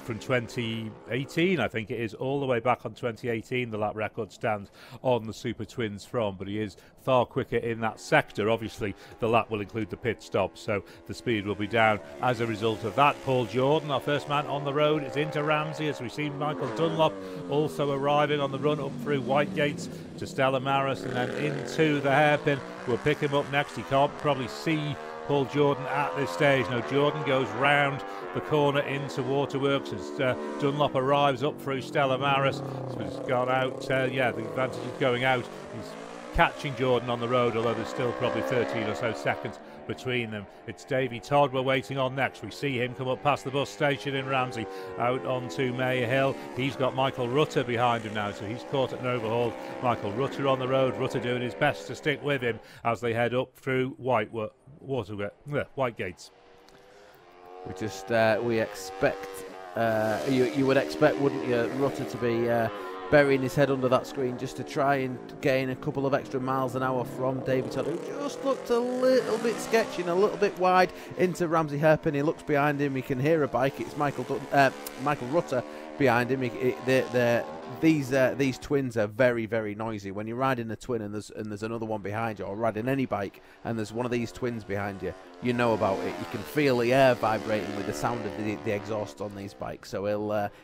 from 2018, I think it is, all the way back on 2018. The lap record stands on the Super Twins from, but he is far quicker in that sector. Obviously, the lap will include the pit stop, so the speed will be down as a result of that. Paul Jordan, our first man on the road, is into Ramsey as we see Michael Dunlop also arriving on the run up through Whitegates to Stella Maris and then into the hairpin. We'll pick him up next. He can't probably see Paul Jordan at this stage. No, Jordan goes round the corner into Waterworks as Dunlop arrives up through Stella Maris. So he's gone out. The advantage is going out. He's catching Jordan on the road, although there's still probably 13 or so seconds between them. It's Davy Todd we're waiting on next. We see him come up past the bus station in Ramsey out onto Mayor Hill. He's got Michael Rutter behind him now, so he's caught at an overhaul. Michael Rutter on the road, Rutter doing his best to stick with him as they head up through Whitegates. We expect you would expect, wouldn't you, Rutter to be burying his head under that screen just to try and gain a couple of extra miles an hour from David Todd, who just looked a little bit sketchy and a little bit wide into Ramsey Hairpin. He looks behind him, he can hear a bike. It's Michael Rutter behind him. These twins are very, very noisy. When you're riding a twin and there's another one behind you, or riding any bike and there's one of these twins behind you, you know about it. You can feel the air vibrating with the sound of the exhaust on these bikes. So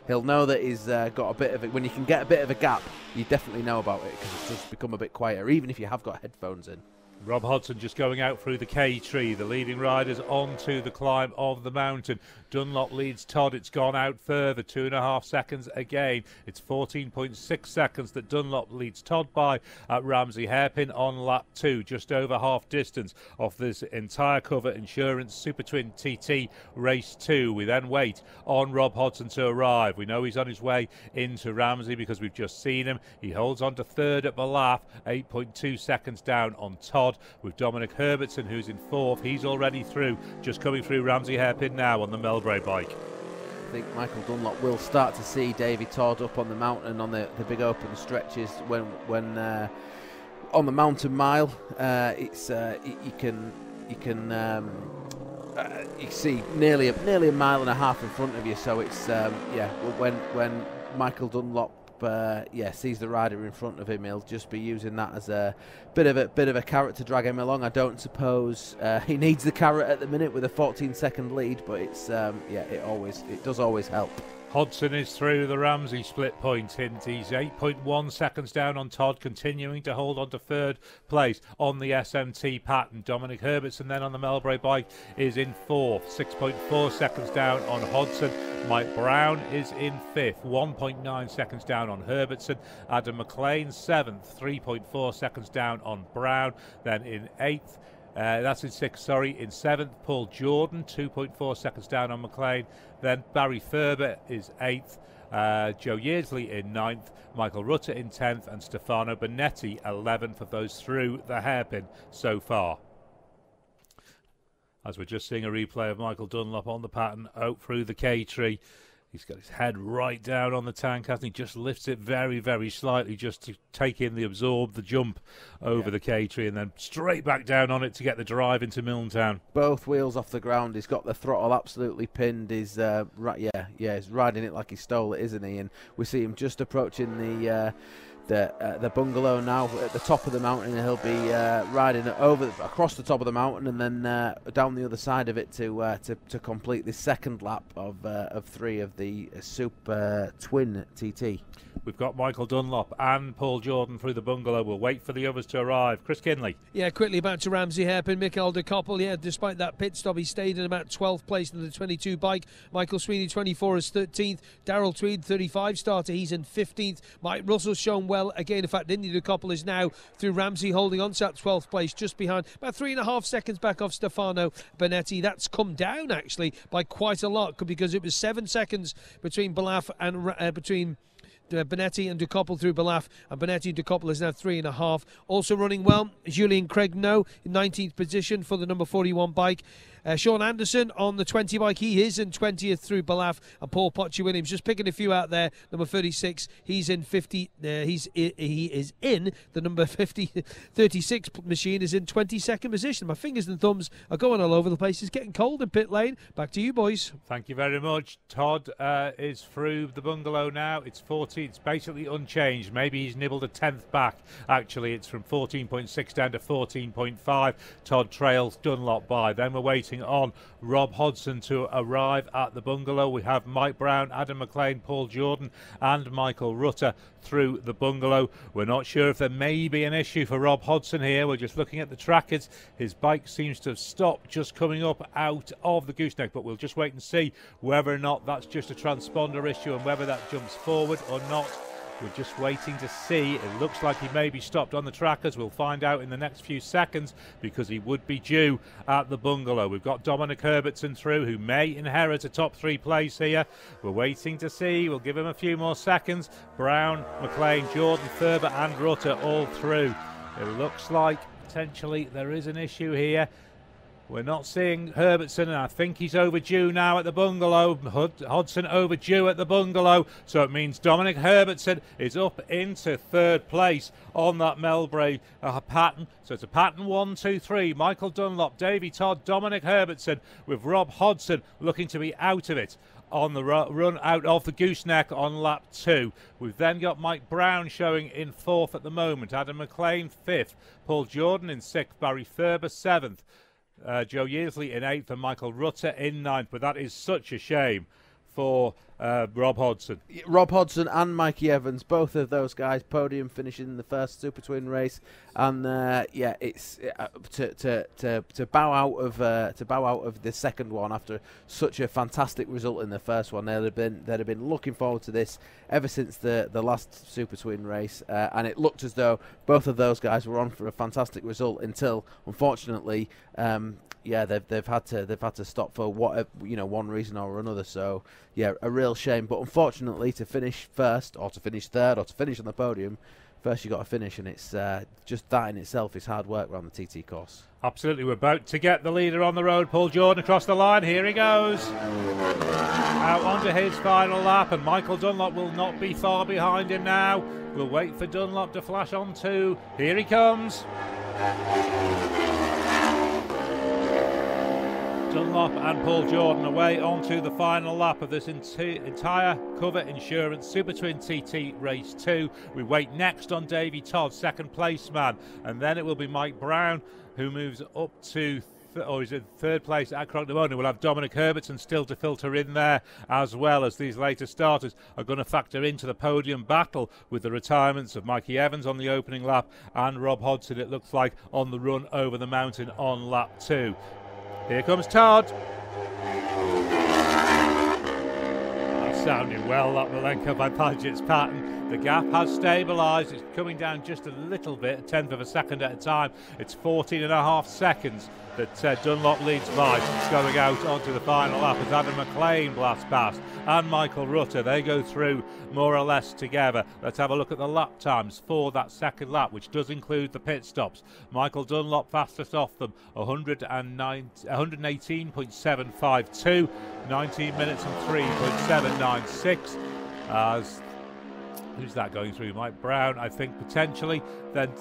he'll know that he's got a bit of it. When you can get a bit of a gap, you definitely know about it, because it's just become a bit quieter, even if you have got headphones in. Rob Hodson just going out through the K-tree. The leading riders onto the climb of the mountain. Dunlop leads Todd. It's gone out further, 2.5 seconds again. It's 14.6 seconds that Dunlop leads Todd by at Ramsey Hairpin on lap 2, just over half distance off this entire cover Insurance Super Twin TT race 2. We then wait on Rob Hodson to arrive. We know he's on his way into Ramsey because we've just seen him. He holds on to third at Belaf, 8.2 seconds down on Todd, with Dominic Herbertson, who's in fourth. He's already through, just coming through Ramsey Hairpin now on the Melbury bike. I think Michael Dunlop will start to see Davy Todd up on the mountain on the big open stretches when on the mountain mile. You see nearly a mile and a half in front of you. So it's when Michael Dunlop sees the rider in front of him, he'll just be using that as a bit of a carrot to drag him along. I don't suppose he needs the carrot at the minute with a 14-second lead, but it's it does always help. Hodson is through the Ramsey split point hint. He's 8.1 seconds down on Todd, continuing to hold on to third place on the SMT pattern. Dominic Herbertson then on the Melbury bike is in fourth, 6.4 seconds down on Hodson. Mike Brown is in fifth, 1.9 seconds down on Herbertson. Adam McLean seventh, 3.4 seconds down on Brown. Then in eighth, that's in sixth, sorry. In seventh, Paul Jordan, 2.4 seconds down on McLean. Then Barry Ferber is eighth. Joe Yearsley in ninth. Michael Rutter in 10th. And Stefano Bonetti 11th of those through the hairpin so far. As we're just seeing a replay of Michael Dunlop on the pattern out through the K-tree. He's got his head right down on the tank, hasn't he? Just lifts it very, very slightly just to take in the jump over the K-tree, and then straight back down on it to get the drive into Milntown. Both wheels off the ground. He's got the throttle absolutely pinned. He's he's riding it like he stole it, isn't he? And we see him just approaching the bungalow now at the top of the mountain. He'll be riding across the top of the mountain and then down the other side of it to complete the second lap of 3 of the Supertwin TT. We've got Michael Dunlop and Paul Jordan through the bungalow. We'll wait for the others to arrive. Chris Kinley. Yeah, quickly back to Ramsey Hairpin. Mikael de Koppel, yeah, despite that pit stop, he stayed in about 12th place in the 22 bike. Michael Sweeney, 24, is 13th. Darrell Tweed, 35 starter, he's in 15th. Mike Russell's shown well again. In fact, Indy de Koppel is now through Ramsey, holding on to that 12th place, just behind, about 3.5 seconds back off Stefano Benetti. That's come down actually by quite a lot because it was 7 seconds between Balaf and between Benetti and de Koppel through Balaf, and Benetti and de Koppel is now 3.5. Also running well, Julien Craigno in 19th position for the number 41 bike. Sean Anderson on the 20 bike, he is in 20th through Balaf, and Paul Potcher-Williams just picking a few out there. Number 36, he's in 50. He is in the number 36 machine is in 22nd position. My fingers and thumbs are going all over the place. It's getting cold in pit lane. Back to you, boys. Thank you very much. Todd is through the bungalow now. It's 14. It's basically unchanged. Maybe he's nibbled a 10th back. Actually, it's from 14.6 down to 14.5. Todd trails Dunlop by. Then we're waiting on Rob Hodson to arrive at the bungalow. We have Mike Brown, Adam McLean, Paul Jordan and Michael Rutter through the bungalow. We're not sure if there may be an issue for Rob Hodson here. We're just looking at the trackers. His bike seems to have stopped just coming up out of the gooseneck, but we'll just wait and see whether or not that's just a transponder issue and whether that jumps forward or not. We're just waiting to see. It looks like he may be stopped on the trackers. We'll find out in the next few seconds because he would be due at the bungalow. We've got Dominic Herbertson through, who may inherit a top 3 place here. We're waiting to see. We'll give him a few more seconds. Brown, McLean, Jordan, Thurber and Rutter all through. It looks like potentially there is an issue here. We're not seeing Herbertson, and I think he's overdue now at the bungalow. Hodson overdue at the bungalow, so it means Dominic Herbertson is up into 3rd place on that Melbury pattern. So it's a pattern 1, 2, 3. Michael Dunlop, Davey Todd, Dominic Herbertson, with Rob Hodson looking to be out of it on the run out of the gooseneck on lap 2. We've then got Mike Brown showing in 4th at the moment. Adam McLean 5th. Paul Jordan in 6th. Barry Thurber 7th. Joe Yearsley in 8th and Michael Rutter in 9th, but that is such a shame for Rob Hodson. Rob Hodson and Mikey Evans, both of those guys podium finishing in the first Supertwin race, and yeah, it's to bow out of the second one after such a fantastic result in the first one. They'd have been looking forward to this ever since the last Supertwin race, and it looked as though both of those guys were on for a fantastic result until, unfortunately, yeah, they've had to stop for one reason or another. So yeah, a real shame. But unfortunately, to finish first or to finish third or to finish on the podium, first you got to finish, and it's just that in itself is hard work around the TT course. Absolutely, we're about to get the leader on the road. Paul Jordan across the line. Here he goes. Out onto his final lap, and Michael Dunlop will not be far behind him now. We'll wait for Dunlop to flash on too. Here he comes. Dunlop and Paul Jordan away onto the final lap of this entire Cover Insurance Supertwin TT Race 2. We wait next on Davey Todd, 2nd place man, and then it will be Mike Brown who moves up to is in 3rd place at Crocknamona. We'll have Dominic Herbertson still to filter in there, as well as these later starters are going to factor into the podium battle with the retirements of Mikey Evans on the opening lap and Rob Hodson, it looks like, on the run over the mountain on lap 2. Here comes Todd. That's sounding well, that Malenko by Padgett's pattern. The gap has stabilised. It's coming down just a little bit, a 10th of a second at a time. It's 14.5 seconds that Dunlop leads by, going out onto the final lap as Adam McLean blasts past and Michael Rutter. They go through more or less together. Let's have a look at the lap times for that second lap, which does include the pit stops. Michael Dunlop fastest off them, 118.752, 19 minutes and 3.796. As who's that going through? Mike Brown, I think, potentially. Then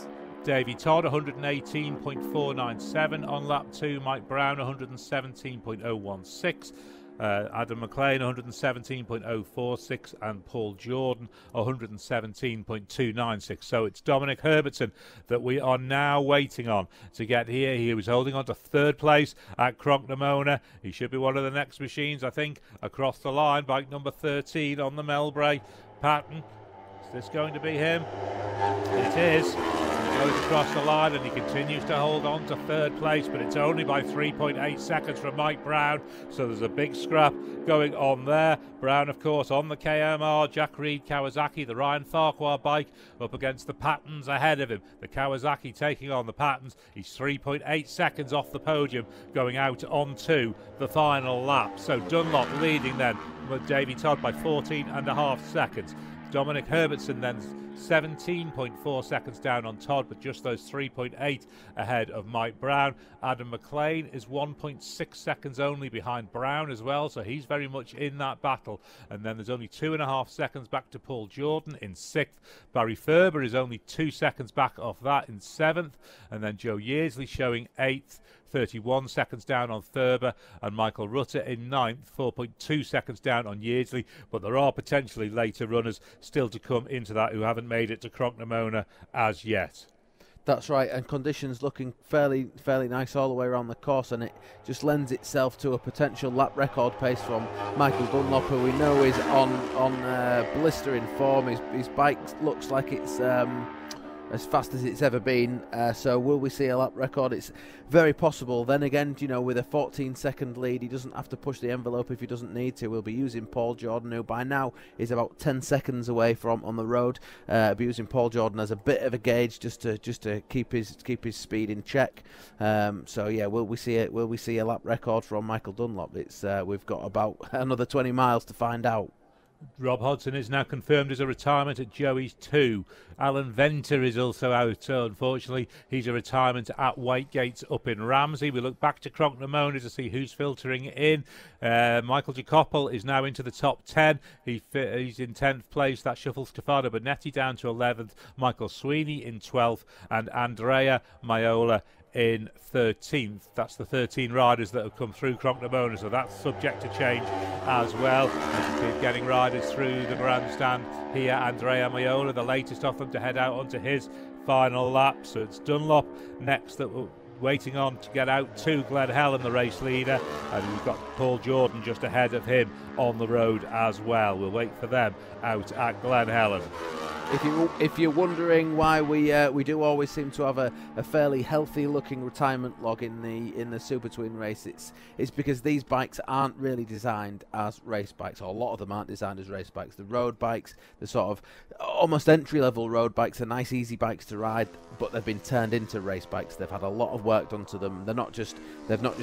Davey Todd, 118.497 on lap 2. Mike Brown, 117.016. Adam McLean 117.046 and Paul Jordan 117.296. So it's Dominic Herbertson that we are now waiting on to get here. He was holding on to third place at Crocknamona. He should be one of the next machines, I think, across the line. Bike number 13 on the Melbray pattern. Is this going to be him? It is. He goes across the line and he continues to hold on to third place, but it's only by 3.8 seconds from Mike Brown, so there's a big scrap going on there. Brown, of course, on the KMR, Jack Reed Kawasaki, the Ryan Farquhar bike, up against the Pattons ahead of him. The Kawasaki taking on the Pattons. He's 3.8 seconds off the podium, going out onto the final lap. So Dunlop leading then with Davey Todd by 14.5 seconds. Dominic Herbertson then 17.4 seconds down on Todd, but just those 3.8 ahead of Mike Brown. Adam McLean is 1.6 seconds only behind Brown as well, so he's very much in that battle. And then there's only 2.5 seconds back to Paul Jordan in 6th. Barry Ferber is only 2 seconds back off that in 7th. And then Joe Yearsley showing 8th. 31 seconds down on Thurber, and Michael Rutter in 9th, 4.2 seconds down on Yeardsley, but there are potentially later runners still to come into that who haven't made it to Crocknamona as yet. That's right, and conditions looking fairly nice all the way around the course, and it just lends itself to a potential lap record pace from Michael Dunlop, who we know is on blistering form. His bike looks like it's as fast as it's ever been, so will we see a lap record? It's very possible. Then again, you know, with a 14-second lead, he doesn't have to push the envelope if he doesn't need to. We'll be using Paul Jordan, who by now is about 10 seconds away from on the road. Be using Paul Jordan as a bit of a gauge just to keep his speed in check. So yeah, will we see a lap record from Michael Dunlop? It's we've got about another 20 miles to find out. Rob Hodson is now confirmed as a retirement at Joey's 2. Alan Venter is also out, unfortunately. He's a retirement at Whitegates up in Ramsey. We look back to Crocknamona to see who's filtering in. Michael Jacoppel is now into the top 10. He's in 10th place. That shuffles Stefano Bonetti down to 11th. Michael Sweeney in 12th. And Andrea Maiola in 13th. That's the 13 riders that have come through Crocknamona, so that's subject to change as well. Keep getting riders through the grandstand here. Andrea Maiola, the latest of them to head out onto his final lap. So it's Dunlop next that we're waiting on to get out to Glen Helen, the race leader, and we've got Paul Jordan just ahead of him on the road as well. We'll wait for them out at Glen Helen. If you're wondering why we do always seem to have a fairly healthy looking retirement log in the Supertwin race, it's because these bikes aren't really designed as race bikes, or a lot of them aren't designed as race bikes. The road bikes, the sort of almost entry level road bikes, are nice easy bikes to ride, but they've been turned into race bikes. They've had a lot of work done to them. They've not just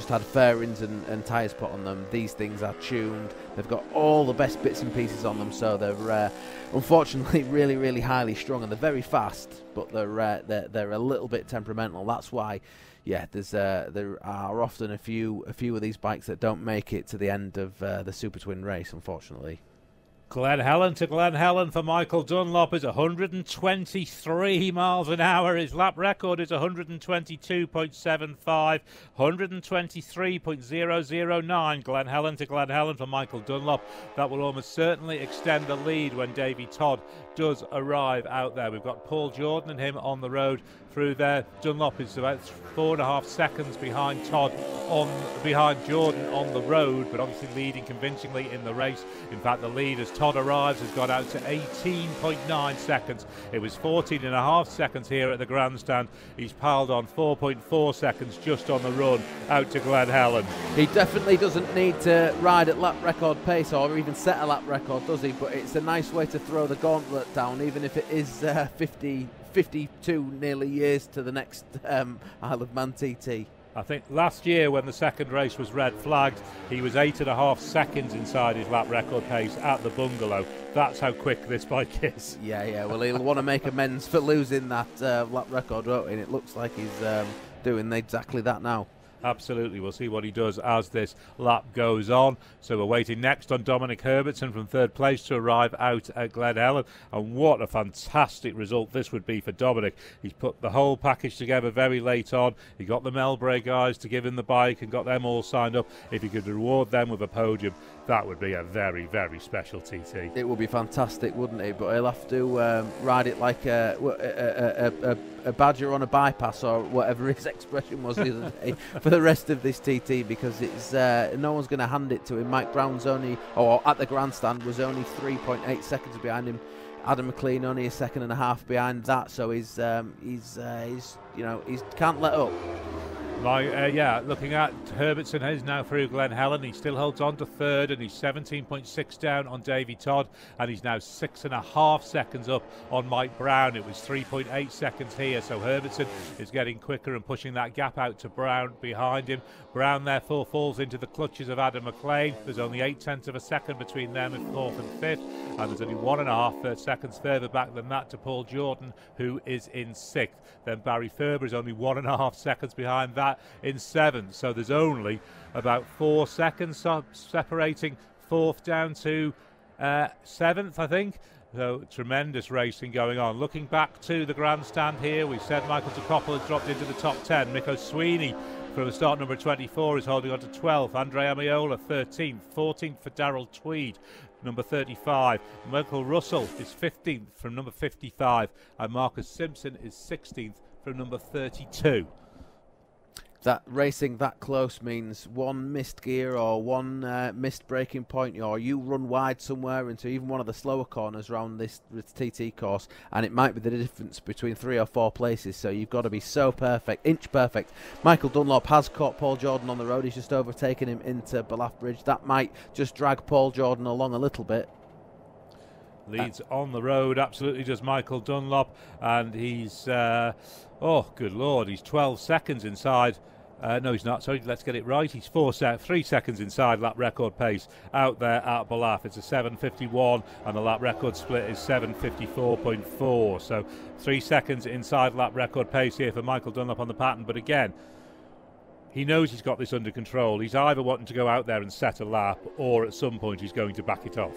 had fairings and tyres put on them. These things are tuned. They've got all the best bits and pieces on them, so they're unfortunately really highly strung, and they're very fast, but they're a little bit temperamental. That's why, yeah, there are often a few of these bikes that don't make it to the end of the Supertwin race, unfortunately. Glen Helen to Glen Helen for Michael Dunlop is 123 miles an hour. His lap record is 122.75, 123.009. Glen Helen to Glen Helen for Michael Dunlop. That will almost certainly extend the lead when Davey Todd does arrive out there. We've got Paul Jordan and him on the road through there. Dunlop is about 4.5 seconds behind behind Jordan on the road, but obviously leading convincingly in the race. In fact, the lead as Todd arrives has got out to 18.9 seconds. It was 14.5 seconds here at the grandstand. He's piled on 4.4 seconds just on the run out to Glen Helen. He definitely doesn't need to ride at lap record pace or even set a lap record, does he? But it's a nice way to throw the gauntlet down, even if it is 52 nearly years to the next Isle of Man TT. I think last year when the second race was red flagged, he was 8.5 seconds inside his lap record pace at the bungalow. That's how quick this bike is. Yeah, well, he'll want to make amends for losing that lap record, won't he? And it looks like he's doing exactly that now. absolutely. We'll see what he does as this lap goes on. So we're waiting next on Dominic Herbertson from third place to arrive out at Glen Helen. And what a fantastic result this would be for Dominic. He's put the whole package together very late on. He got the Melbray guys to give him the bike and got them all signed up. If he could reward them with a podium, that would be a very, very special TT. It would be fantastic, wouldn't it? But he'll have to ride it like a badger on a bypass, or whatever his expression was the other day, for the rest of this TT, because it's no one's going to hand it to him. Mike Brown's only, or at the grandstand, was only 3.8 seconds behind him. Adam McLean only a second and a half behind that, so he's you know, he can't let up. Looking at Herbertson, he's now through Glen Helen. He still holds on to third, and he's 17.6 down on Davy Todd, and he's now 6.5 seconds up on Mike Brown. It was 3.8 seconds here, so Herbertson is getting quicker and pushing that gap out to Brown behind him. Brown therefore falls into the clutches of Adam McLean. There's only 0.8 of a second between them in fourth and fifth, and there's only 1.5 seconds further back than that to Paul Jordan, who is in sixth. Then Barry Ferber is only 1.5 seconds behind that in seventh. So there's only about 4 seconds separating fourth down to seventh, I think. So tremendous racing going on. Looking back to the grandstand here, we said Michael Tocopoulos has dropped into the top 10. Mikko Sweeney from the start number 24 is holding on to 12th. Andrea Miola 13th. 14th for Darrell Tweed, number 35. Michael Russell is 15th from number 55. And Marcus Simpson is 16th from number 32. That racing that close means one missed gear or one missed braking point, or you run wide somewhere into even one of the slower corners around this TT course, and it might be the difference between 3 or 4 places. So you've got to be so perfect, inch perfect. Michael Dunlop has caught Paul Jordan on the road. He's just overtaken him into Ballaugh Bridge. That might just drag Paul Jordan along a little bit. Leads on the road, absolutely does Michael Dunlop, and he's oh good lord, he's 12 seconds inside. No, he's not. Sorry, let's get it right. He's 3 seconds inside lap record pace out there at Ballaugh. It's a 7:51, and the lap record split is 7:54.4. So 3 seconds inside lap record pace here for Michael Dunlop on the pattern. But again, he knows he's got this under control. He's either wanting to go out there and set a lap, or at some point he's going to back it off.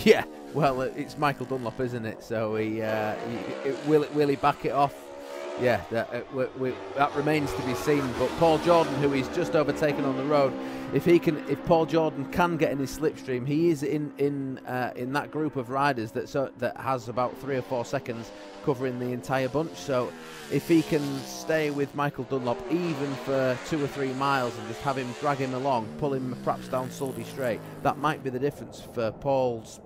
Yeah, well, it's Michael Dunlop, isn't it? So will he back it off? Yeah, that remains to be seen. But Paul Jordan, who he's just overtaken on the road, if Paul Jordan can get in his slipstream, he is in that group of riders that has about 3 or 4 seconds covering the entire bunch. So if he can stay with Michael Dunlop even for 2 or 3 miles and just have him drag him along, pull him perhaps down Sulby Straight, that might be the difference for Paul's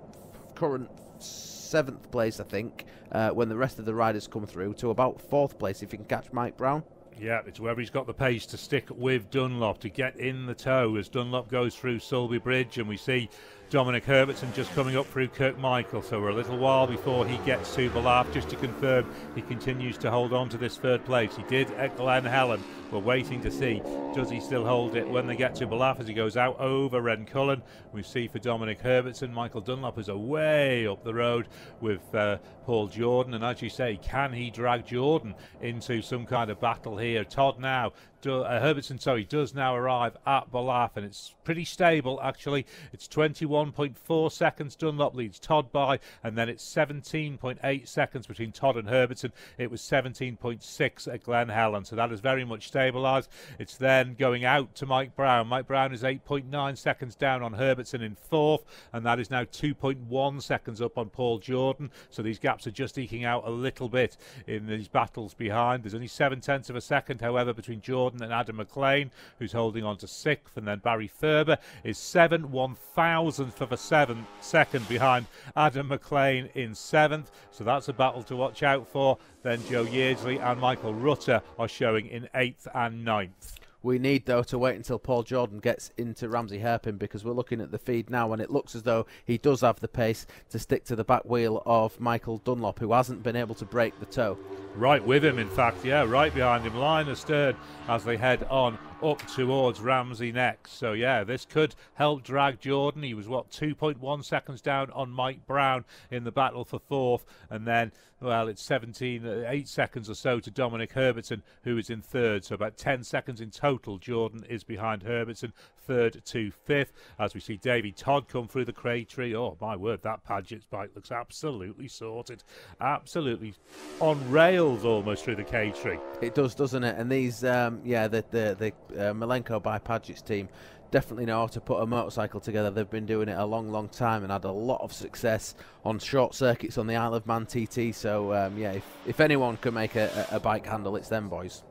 current 7th place, I think, when the rest of the riders come through, to about 4th place if you can catch Mike Brown. Yeah, it's whether he's got the pace to stick with Dunlop to get in the tow as Dunlop goes through Sulby Bridge, and we see Dominic Herbertson just coming up through Kirkmichael. So we're a little while before he gets to Ballaugh. Just to confirm, he continues to hold on to this 3rd place. He did at Glen Helen. We're waiting to see, does he still hold it when they get to Ballaugh as he goes out over Rencullen. We see for Dominic Herbertson, Michael Dunlop is away up the road with Paul Jordan, and as you say, can he drag Jordan into some kind of battle here? Todd now, Herbertson, sorry, does now arrive at Ballaugh, and it's pretty stable actually. It's 21.4 seconds Dunlop leads Todd by, and then it's 17.8 seconds between Todd and Herbertson. It was 17.6 at Glen Helen, so that is very much stabilised. It's then going out to Mike Brown. Mike Brown is 8.9 seconds down on Herbertson in 4th, and that is now 2.1 seconds up on Paul Jordan. So these gaps are just eking out a little bit in these battles behind. There's only 0.7 of a second, however, between Jordan and Adam McLean, who's holding on to 6th, and then Barry Ferber is 7/1000th of a second behind Adam McLean in 7th. So that's a battle to watch out for. Then Joe Yeardsley and Michael Rutter are showing in 8th and 9th. We need, though, to wait until Paul Jordan gets into Ramsey Hairpin, because we're looking at the feed now, and it looks as though he does have the pace to stick to the back wheel of Michael Dunlop, who hasn't been able to break the toe. Right with him, in fact, yeah, right behind him, line astern as they head on up towards Ramsey next. So yeah, this could help drag Jordan. He was 2.1 seconds down on Mike Brown in the battle for fourth, and then it's 8 seconds or so to Dominic Herbertson, who is in third. So about 10 seconds in total. Jordan is behind Herbertson, third to fifth, as we see Davey Todd come through the cratery. Oh my word, that Padgett's bike looks absolutely sorted, absolutely on rails almost through the cratery. It does, doesn't it? And these the Malenko by Padgett's team definitely know how to put a motorcycle together. They've been doing it a long time and had a lot of success on short circuits on the Isle of Man TT. So if anyone can make a bike handle, it's them boys.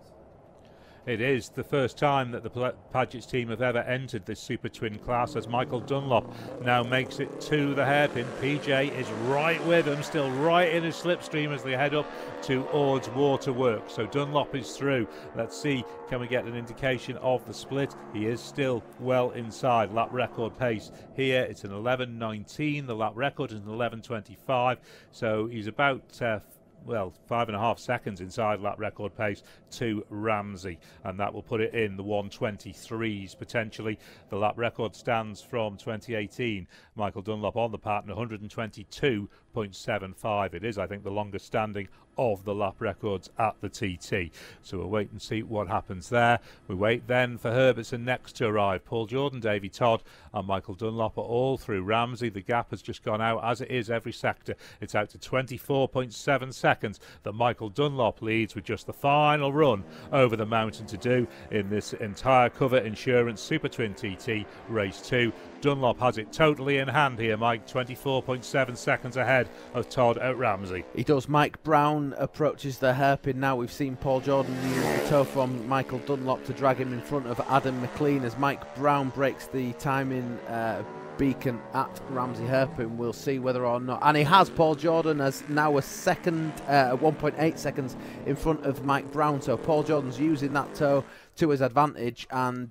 It is the first time that the Padgett's team have ever entered this Super Twin class, as Michael Dunlop now makes it to the hairpin. PJ is right with him, still right in his slipstream as they head up towards Waterworks. So Dunlop is through. Let's see, can we get an indication of the split? He is still well inside lap record pace. Here it's an 11:19. The lap record is an 11:25. So he's about 5.5 seconds inside lap record pace to Ramsey, and that will put it in the 1:23s potentially. The lap record stands from 2018. Michael Dunlop on the pattern, 122.75. It is, I think, the longest standing of the lap records at the TT. So we'll wait and see what happens there. We wait then for Herbertson next to arrive. Paul Jordan, Davey Todd and Michael Dunlop are all through Ramsey. The gap has just gone out, as it is every sector. It's out to 24.7 seconds that Michael Dunlop leads, with just the final run over the mountain to do in this entire Cover Insurance Super Twin TT Race 2. Dunlop has it totally in hand here, Mike, 24.7 seconds ahead of Todd at Ramsey. He does. Mike Brown approaches the hairpin now. We've seen Paul Jordan use the toe from Michael Dunlop to drag him in front of Adam McLean as Mike Brown breaks the timing beacon at Ramsey hairpin. We'll see whether or not, and he has. Paul Jordan as now a second, 1.8 seconds in front of Mike Brown. So Paul Jordan's using that toe to his advantage, and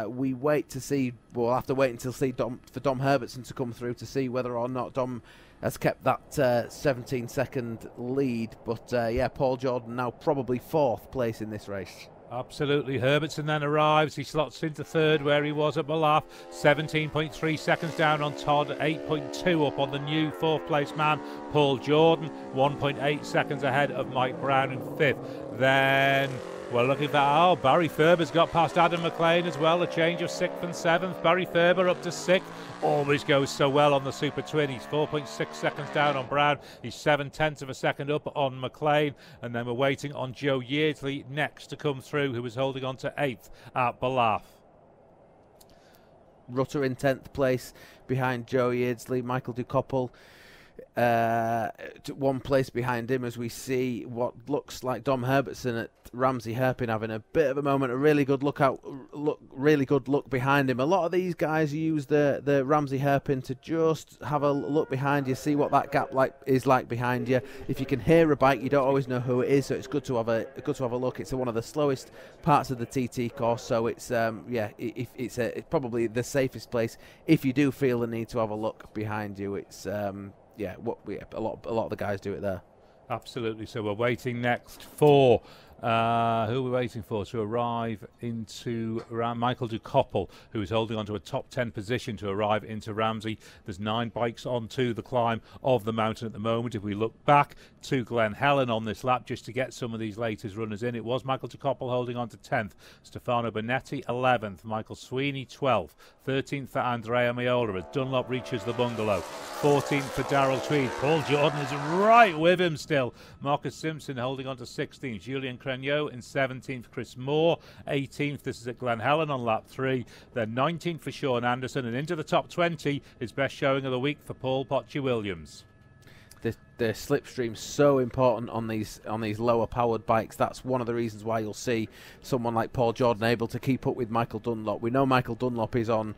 we wait to see. We'll have to wait until for Dom Herbertson to come through to see whether or not Dom has kept that 17-second lead. But Paul Jordan now probably fourth place in this race. Absolutely. Herbertson then arrives. He slots into third where he was at Balaf. 17.3 seconds down on Todd. 8.2 up on the new fourth place man, Paul Jordan. 1.8 seconds ahead of Mike Brown in fifth. Then we're looking for, Barry Ferber's got past Adam McLean as well. A change of 6th and 7th. Barry Ferber up to 6th. Always goes so well on the Super Twin. He's 4.6 seconds down on Brown. He's 0.7 of a second up on McLean. And then we're waiting on Joe Yeardley next to come through, who is holding on to 8th at Balaf. Rutter in 10th place behind Joe Yeardley. Michael Dukoppel 1 place behind him, as we see what looks like Dom Herbertson at Ramsey hairpin having a bit of a moment. A really good look behind him. A lot of these guys use the Ramsey hairpin to just have a look behind you, see what that gap is like behind you. If you can hear a bike, you don't always know who it is, so it's good to have a look. It's one of the slowest parts of the TT course, so it's it's probably the safest place if you do feel the need to have a look behind you. It's a lot of the guys do it there. Absolutely. So we're waiting next for who are we waiting for to arrive into Michael Dukoppel, who is holding on to a top 10 position to arrive into Ramsey. There's 9 bikes onto the climb of the mountain at the moment. If we look back to Glen Helen on this lap, just to get some of these latest runners in, it was Michael Dukoppel holding on to 10th, Stefano Bonetti 11th, Michael Sweeney 12th, 13th for Andrea Miola as Dunlop reaches the bungalow, 14th for Darrell Tweed. Paul Jordan is right with him still. Marcus Simpson holding on to 16th, Julian Crenio in 17th, Chris Moore 18th. This is at Glen Helen on lap 3. Then 19th for Sean Anderson, and into the top 20, his best showing of the week for Paul Potcher Williams. The slipstream's so important on these lower powered bikes. That's one of the reasons why you'll see someone like Paul Jordan able to keep up with Michael Dunlop. We know Michael Dunlop is on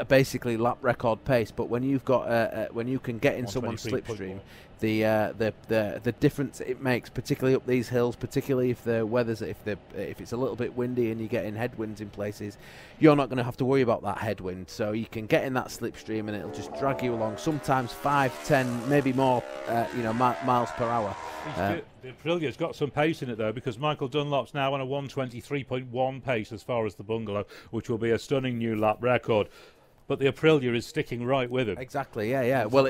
basically lap record pace, but when you've got when you can get in someone's slipstream, the difference it makes, particularly up these hills, particularly if the weather's if it's a little bit windy and you get in headwinds in places, you're not going to have to worry about that headwind. So you can get in that slipstream and it'll just drag you along. Sometimes 5, 10, maybe more Dunlop, miles per hour. The Aprilia's got some pace in it though, because Michael Dunlop's now on a 1:23.1 pace as far as the bungalow, which will be a stunning new lap record. But the Aprilia is sticking right with him. Exactly, yeah. Well,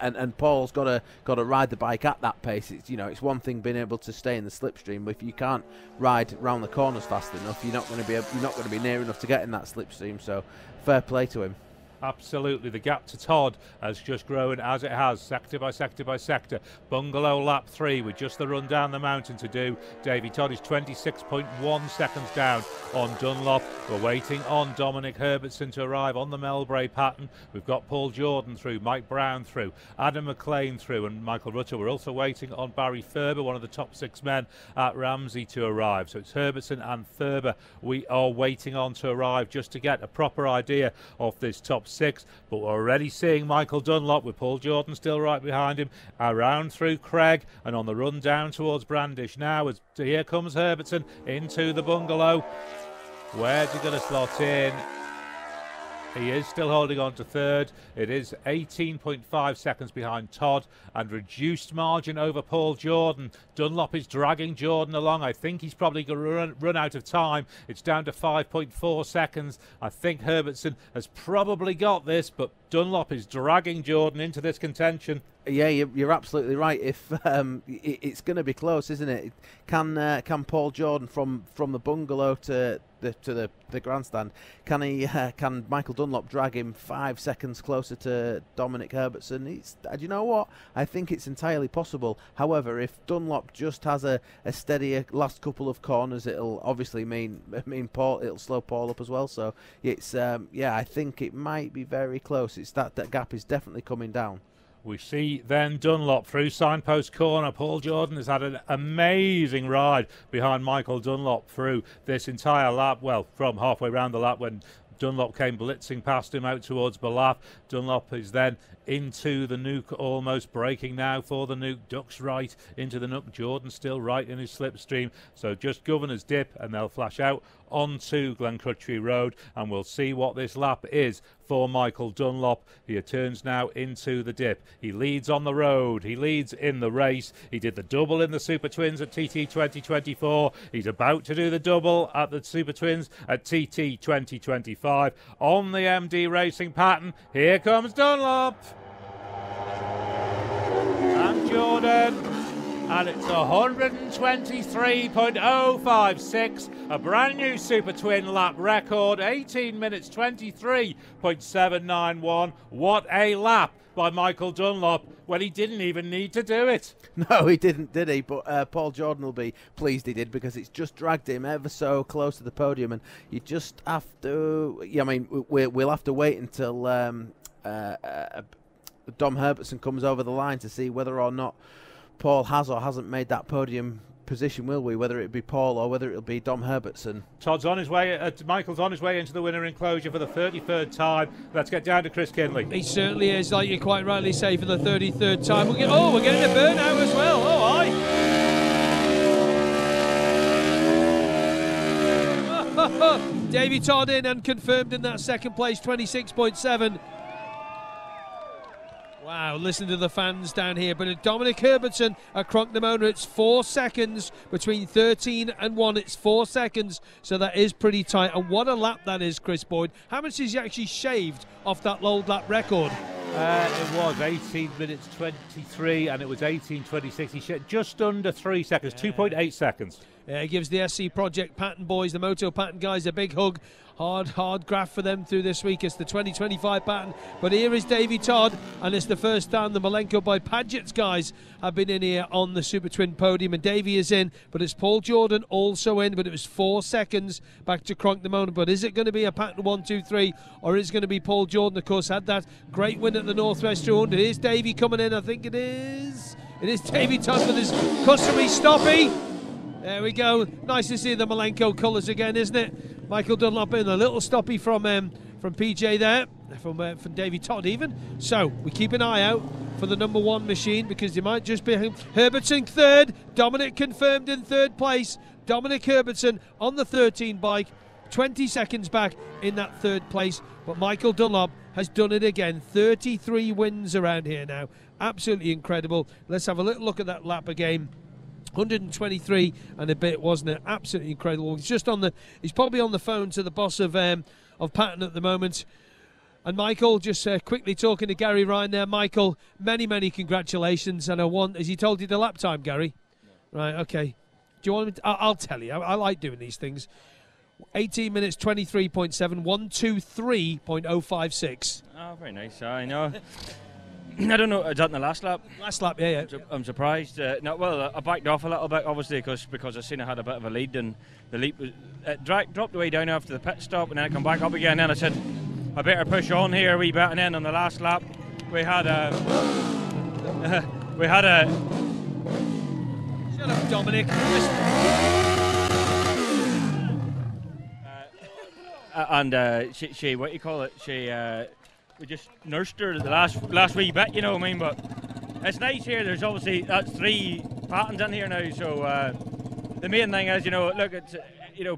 and Paul's got to ride the bike at that pace. It's one thing being able to stay in the slipstream, but if you can't ride round the corners fast enough, you're not going to be near enough to get in that slipstream. So, fair play to him. Absolutely. The gap to Todd has just grown as it has, sector by sector by sector. Bungalow lap 3 with just the run down the mountain to do. Davy Todd is 26.1 seconds down on Dunlop. We're waiting on Dominic Herbertson to arrive on the Melbray pattern. We've got Paul Jordan through, Mike Brown through, Adam McLean through, and Michael Rutter. We're also waiting on Barry Thurber, one of the top 6 men at Ramsey, to arrive. So it's Herbertson and Thurber we are waiting on to arrive just to get a proper idea of this top 6, but we're already seeing Michael Dunlop with Paul Jordan still right behind him, around through Craig and on the run down towards Brandish now. As here comes Herbertson into the bungalow. Where's he going to slot in? He is still holding on to third. It is 18.5 seconds behind Todd and reduced margin over Paul Jordan. Dunlop is dragging Jordan along. I think he's probably going to run out of time. It's down to 5.4 seconds. I think Herbertson has probably got this, but Dunlop is dragging Jordan into this contention. Yeah, you're absolutely right. If it's going to be close, isn't it? Can Paul Jordan from the bungalow to the grandstand? Can Michael Dunlop drag him 5 seconds closer to Dominic Herbertson? Do you know what? I think it's entirely possible. However, if Dunlop just has a steadier last couple of corners, it'll obviously mean Paul. It'll slow Paul up as well. So it's I think it might be very close. It's that gap is definitely coming down. We see then Dunlop through Signpost Corner. Paul Jordan has had an amazing ride behind Michael Dunlop through this entire lap. Well, from halfway around the lap when Dunlop came blitzing past him out towards Balaf. Dunlop is then into the Nuke, almost braking now for the Nuke. Ducks right into the Nuke. Jordan still right in his slipstream. So just Governor's Dip and they'll flash out onto Glencrutchery Road, and we'll see what this lap is for Michael Dunlop. He turns now into the dip. He leads on the road. He leads in the race. He did the double in the Super Twins at TT 2024. He's about to do the double at the Super Twins at TT 2025 on the MD Racing pattern. Here comes Dunlop and Jordan. And it's 123.056, a brand new Super Twin lap record, 18 minutes 23.791. What a lap by Michael Dunlop when he didn't even need to do it. No, he didn't, did he? But Paul Jordan will be pleased he did, because it's just dragged him ever so close to the podium, and you just have to. Yeah, I mean, we'll have to wait until Dom Herbertson comes over the line to see whether or not Paul has or hasn't made that podium position, will we? Whether it be Paul or whether it'll be Dom Herbertson. Todd's on his way. Michael's on his way into the winner enclosure for the 33rd time. Let's get down to Chris Kinley. He certainly is, like you quite rightly say, for the 33rd time. We're getting a burnout as well. Oh, aye. Davy Todd in and confirmed in that second place, 26.7. Wow, listen to the fans down here. But Dominic Herbertson at Cronknamona, it's 4 seconds between 13 and 1. It's 4 seconds, so that is pretty tight. And what a lap that is, Chris Boyd. How much has he actually shaved off that old lap record? It was 18 minutes 23 and it was 18.26. He shed just under 3 seconds, 2.8 seconds. It gives the SC Project Pattern boys, the Moto Pattern guys, a big hug. Hard graft for them through this week. It's the 2025 pattern. But here is Davy Todd, and it's the first time the Malenko by Padgett's guys have been in here on the Super Twin podium. And Davy is in, but it's Paul Jordan also in. But it was 4 seconds back to Cronknamona. But is it going to be a pattern 1, 2, 3, or is it going to be Paul Jordan? Of course, had that great win at the Northwest 200. Here's Davy coming in. I think it is. It is Davy Todd with his customary stoppy. There we go. Nice to see the Malenko colours again, isn't it? Michael Dunlop in a little stoppy from PJ there, from Davy Todd even. So we keep an eye out for the number 1 machine, because it might just be him. Herbertson third. Dominic confirmed in third place. Dominic Herbertson on the 13 bike, 20 seconds back in that third place. But Michael Dunlop has done it again. 33 wins around here now. Absolutely incredible. Let's have a little look at that lap again. 123 and a bit, wasn't it? Absolutely incredible. He's probably on the phone to the boss of Patton at the moment. And Michael, just quickly talking to Gary Ryan there. Michael, many congratulations. And has he told you the lap time, Gary? No. Right, okay. Do you want me to, I'll tell you. I like doing these things. 18 minutes 23.7, 123.056. Oh, very nice. I know. I don't know. Is that in the last lap? Last lap, yeah. I'm surprised. I backed off a little bit, obviously, because I seen I had a bit of a lead, and the lead was dropped way down after the pit stop, and then it come back up again. And then I said, I better push on here a wee bit. And then on the last lap, we had a Shut up, Dominic. She what do you call it? We just nursed her the last wee bit, you know what I mean? But it's nice here. There's obviously that's 3 patterns in here now. So the main thing is, look, it's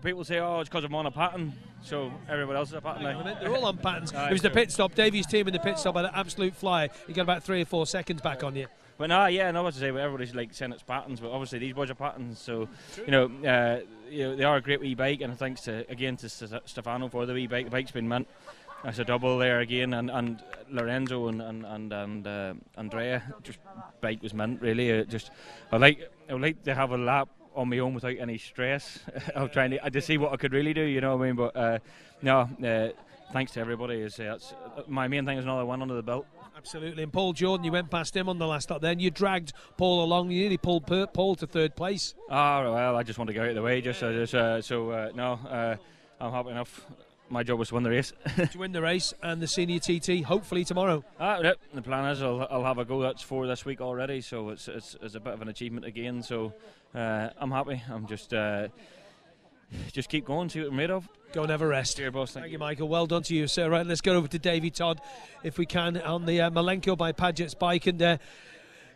people say, oh, it's because I'm on a pattern. So everyone else is a pattern now. They're all on patterns. It was the pit stop. Davey's team in the pit stop had an absolute flyer. You got about 3 or 4 seconds back on you. But what to say, everybody's like saying it's patterns, but obviously these boys are patterns. So they are a great wee bike, and thanks to Stefano for the wee bike. The bike's been mint. That's a double there again, and Lorenzo and Andrea. Just bike was mint really. I like to have a lap on my own without any stress. I'm trying to see what I could really do, you know what I mean? But thanks to everybody. That's my main thing is another one under the belt. Absolutely. And Paul Jordan, you went past him on the last lap. Then you dragged Paul along. You nearly pulled Paul to 3rd place. Well, I just want to go out of the way. I'm happy enough. My job was to win the race. To win the race and the senior TT, hopefully tomorrow. The plan is I'll have a go. That's 4 this week already, so it's a bit of an achievement again. So I'm happy. I'm just keep going, see what we're made of. Go and have a rest. Dear boss, thank you, Michael. Well done to you, sir. Right, let's go over to Davey Todd, if we can, on the Malenko by Padgett's bike. And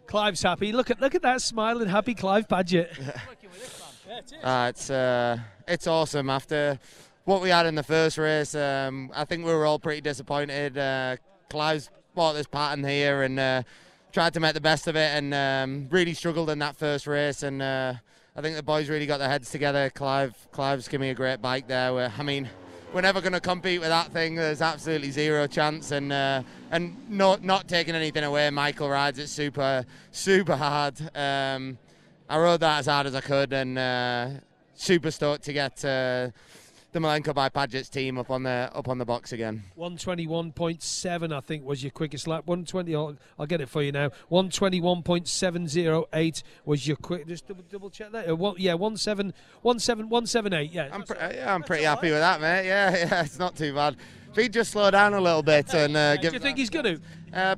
Clive's happy. Look at that smiling, happy Clive Padgett. It's awesome. After what we had in the first race, I think we were all pretty disappointed. Clive's bought this pattern here and tried to make the best of it, and really struggled in that first race. And I think the boys really got their heads together. Clive's giving me a great bike there. We're never going to compete with that thing. There's absolutely zero chance. And not taking anything away, Michael rides it super hard. I rode that as hard as I could, and super stoked to get the Malenko by Padgett's team up on the box again. 121.7 I think was your quickest lap. 120. I'll get it for you now. 121.708 was your quick. Just double check that. 178. Yeah. I'm pretty happy with that, mate. Yeah, it's not too bad. If he'd just slow down a little bit and do you think he's going to?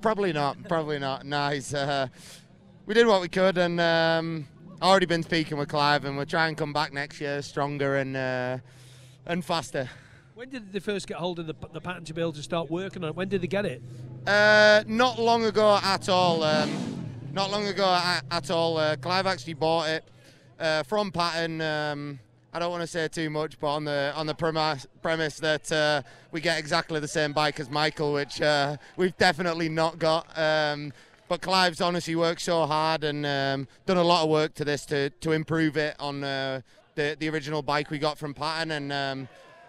Probably not. No, we did what we could, and already been speaking with Clive, and we'll try and come back next year stronger and faster. When did they first get hold of the pattern to be able to start working on it? When did they get it? Not long ago at all. Clive actually bought it from Pattern. I don't want to say too much, but on the premise that we get exactly the same bike as Michael, which we've definitely not got. But Clive's honestly worked so hard and done a lot of work to this to improve it on the original bike we got from Pattern, and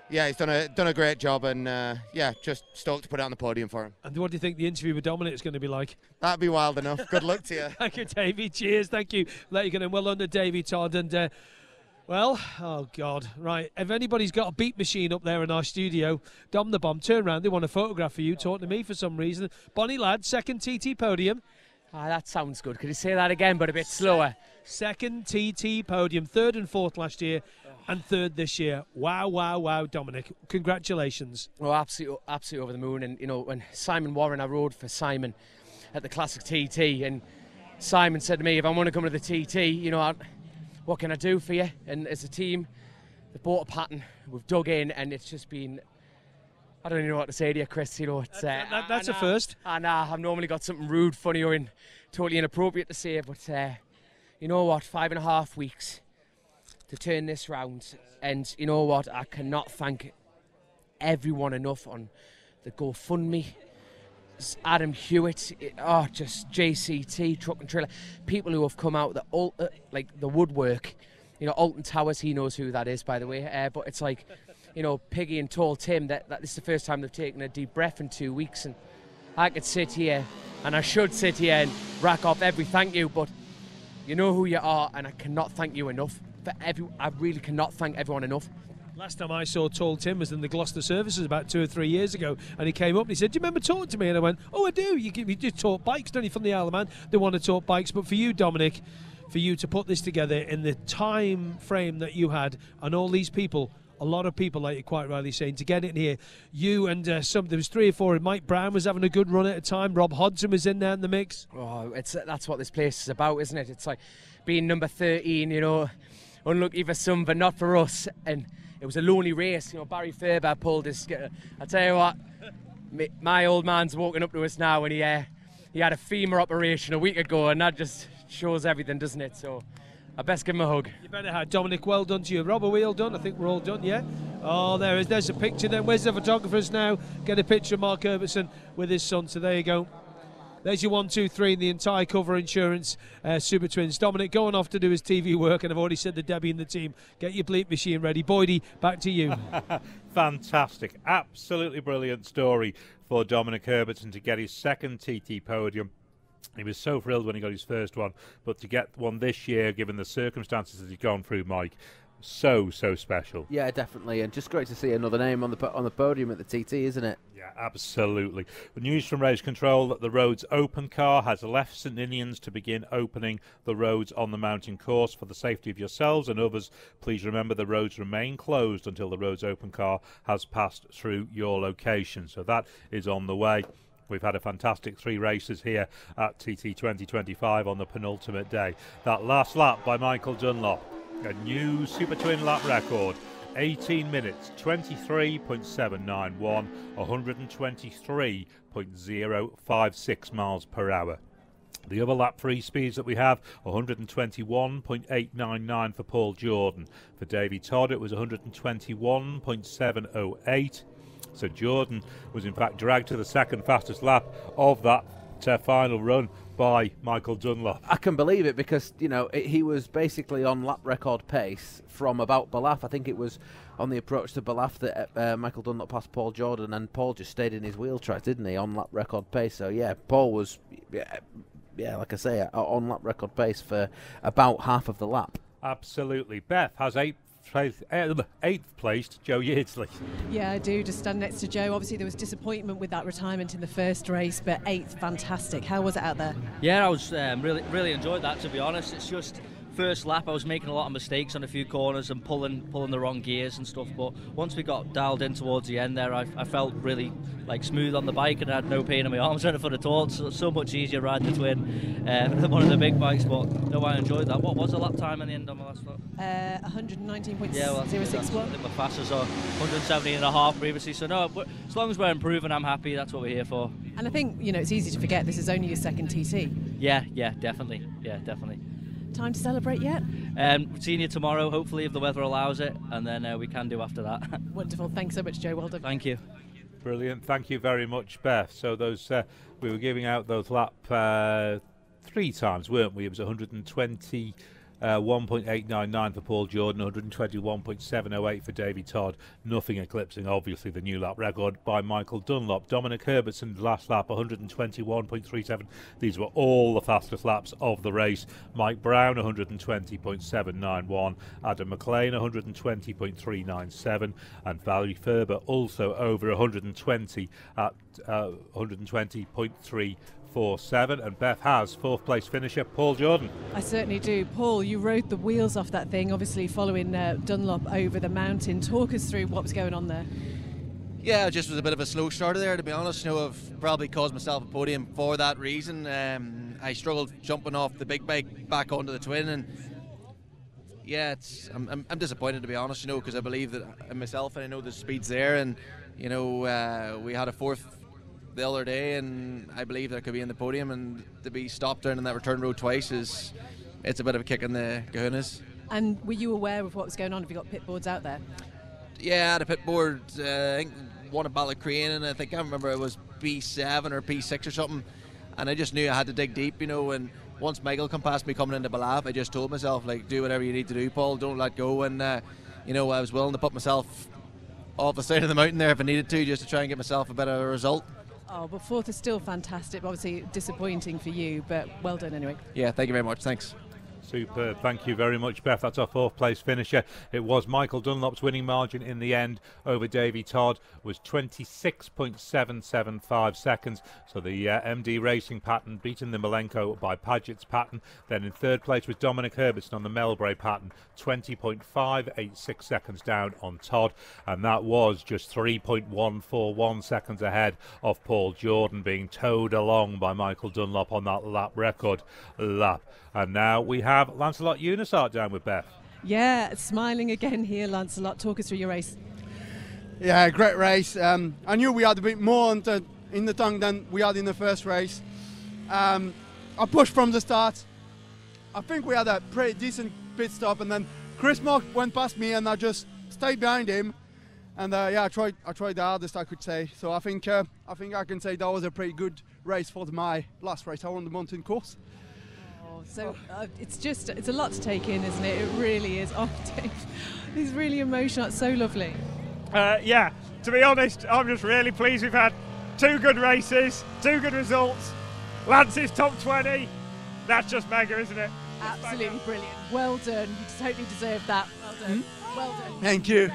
he's done a great job, and just stoked to put it on the podium for him. And what do you think the interview with Dominic is going to be like? That'd be wild enough. Good luck to you. Thank you, Davey. Cheers. Thank you. Let you get in. Well done to Davey Todd. And oh God, right. If anybody's got a beat machine up there in our studio, Dom the Bomb, turn around. They want a photograph of you talking to me for some reason. Bonnie Ladd, 2nd TT podium. That sounds good. Could you say that again, but a bit slower? 2nd TT podium, 3rd and 4th last year, and 3rd this year. Wow, Dominic. Congratulations. Well, absolutely over the moon. And, when Simon Warren, I rode for Simon at the Classic TT, and Simon said to me, if I want to come to the TT, what can I do for you? And as a team, they bought a pattern. We've dug in, and it's just been... I don't even know what to say to you, Chris. It's that's a first. And I've normally got something rude, funny, or totally inappropriate to say, but you know what? 5.5 weeks to turn this round, and you know what? I cannot thank everyone enough on the GoFundMe, Adam Hewitt, just JCT, truck and trailer, people who have come out like the woodwork. Alton Towers, he knows who that is, by the way. But it's like, Piggy and Tall Tim, that this is the first time they've taken a deep breath in 2 weeks. And I could sit here, and I should sit here and rack off every thank you, but you know who you are, and I cannot thank you enough. I really cannot thank everyone enough. Last time I saw Tall Tim was in the Gloucester services about 2 or 3 years ago, and he came up and he said, "Do you remember talking to me?" And I went, "Oh, I do. You just talk bikes, don't you, from the Isle of Man? They want to talk bikes." But for you, Dominic, for you to put this together in the time frame that you had, and all these people, a lot of people, like you're quite rightly saying, to get it in here, you and there was 3 or 4. Mike Brown was having a good run at a time. Rob Hodgson was in there in the mix. Oh, that's what this place is about, isn't it? It's like being number 13, unlucky for some, but not for us. And it was a lonely race. Barry Faber pulled his. I tell you what, my old man's walking up to us now, and he had a femur operation a week ago, and that just shows everything, doesn't it? So I best give him a hug. You better have. Dominic, well done to you. Rob, are we all done? I think we're all done, yeah? Oh, there's a picture then. Where's the photographers now? Get a picture of Mark Herbertson with his son. So there you go. There's your 1, 2, 3 in the entire cover insurance Super Twins. Dominic going off to do his TV work, and I've already said to Debbie and the team, get your bleep machine ready. Boydie, back to you. Fantastic. Absolutely brilliant story for Dominic Herbertson to get his second TT podium. He was so thrilled when he got his first one, but to get one this year, given the circumstances that he's gone through, Mike, so special. Yeah, definitely, and just great to see another name on the podium at the TT, isn't it? Yeah, absolutely. The news from Race Control that the Roads Open car has left St Ninians to begin opening the roads on the mountain course. For the safety of yourselves and others, please remember the roads remain closed until the Roads Open car has passed through your location. So that is on the way. We've had a fantastic 3 races here at TT 2025 on the penultimate day. That last lap by Michael Dunlop, a new Super Twin lap record, 18 minutes, 23.791, 123.056 miles per hour. The other lap 3 speeds that we have, 121.899 for Paul Jordan. For Davy Todd, it was 121.708. So Jordan was in fact dragged to the second fastest lap of that final run by Michael Dunlop. I can believe it because, he was basically on lap record pace from about Ballaugh. I think it was on the approach to Ballaugh that Michael Dunlop passed Paul Jordan, and Paul just stayed in his wheel track, didn't he, on lap record pace. So, yeah, Paul was, like I say, on lap record pace for about half of the lap. Absolutely. Beth has 8th placed Joe Yeardsley. Yeah, I do, just stand next to Joe. Obviously there was disappointment with that retirement in the first race, but 8th, fantastic. How was it out there? Yeah, I was really enjoyed that, to be honest. It's just first lap I was making a lot of mistakes on a few corners and pulling the wrong gears and stuff, but once we got dialed in towards the end there, I felt really smooth on the bike, and I had no pain in my arms or anything at all. So much easier riding the Twin than one of the big bikes, but no, I enjoyed that. What was the lap time in the end on my last lap? 119.061. Yeah, well, I think my fastest, or 170.5 previously, so no, but as long as we're improving, I'm happy. That's what we're here for. And I think, it's easy to forget this is only your second TT. Yeah, definitely. Time to celebrate yet? Seeing you tomorrow, hopefully, if the weather allows it, and then we can do after that. Wonderful. Thanks so much, Joe. Well done. Thank you. Brilliant. Thank you very much, Beth. So those we were giving out those lap 3 times, weren't we? It was 120. 1.899 for Paul Jordan, 121.708 for Davy Todd. Nothing eclipsing, obviously, the new lap record by Michael Dunlop. Dominic Herbertson's last lap, 121.37. These were all the fastest laps of the race. Mike Brown, 120.791. Adam McLean, 120.397. And Valerie Ferber also over 120 at 120.347. And Beth has 4th place finisher Paul Jordan. I certainly do. Paul, you rode the wheels off that thing, obviously following Dunlop over the mountain. Talk us through what was going on there. Yeah, it just was a bit of a slow starter there, to be honest. I've probably caused myself a podium for that reason. I struggled jumping off the big bike back onto the Twin, and yeah, I'm disappointed, to be honest, because I believe that in myself, and I know the speed's there, and we had a 4th the other day, and I believe that I could be in the podium, and to be stopped down in that return road twice it's a bit of a kick in the kahunas. And were you aware of what was going on? Have you got pit boards out there? Yeah, I had a pit board, I think one at Ballacrane, and I think I remember it was P7 or P6 or something, and I just knew I had to dig deep, you know. And once Michael come past me coming into Balaf, I just told myself, like, do whatever you need to do, Paul, don't let go. And you know, I was willing to put myself off the side of the mountain there if I needed to, just to try and get myself a better result. Oh, but fourth is still fantastic. Obviously disappointing for you, but well done anyway. Yeah, thank you very much. Thanks. Superb. Thank you very much, Beth. That's our fourth place finisher. It was Michael Dunlop's winning margin in the end over Davy Todd was 26.775 seconds. So the MD Racing pattern beating the Malenko by Paget's pattern. Then in third place was Dominic Herbertson on the Melbray pattern, 20.586 seconds down on Todd. And that was just 3.141 seconds ahead of Paul Jordan, being towed along by Michael Dunlop on that lap record lap. And now we have Lancelot Unisart down with Beth. Yeah, smiling again here, Lancelot. Talk us through your race. Yeah, great race. I knew we had a bit more in the tank than we had in the first race. I pushed from the start. I think we had a pretty decent pit stop, and then Chris Mock went past me, and I just stayed behind him. And yeah, I tried the hardest I could say. So I think I can say that was a pretty good race for my last race. I won the mountain course. So it's a lot to take in, isn't it? It really is. Oh, Dave, it's really emotional. It's so lovely. Yeah, to be honest, I'm just really pleased we've had 2 good races, 2 good results. Lance's top 20. That's just mega, isn't it? Absolutely brilliant. Well done. You totally deserve that. Well done. Well done. Thank you.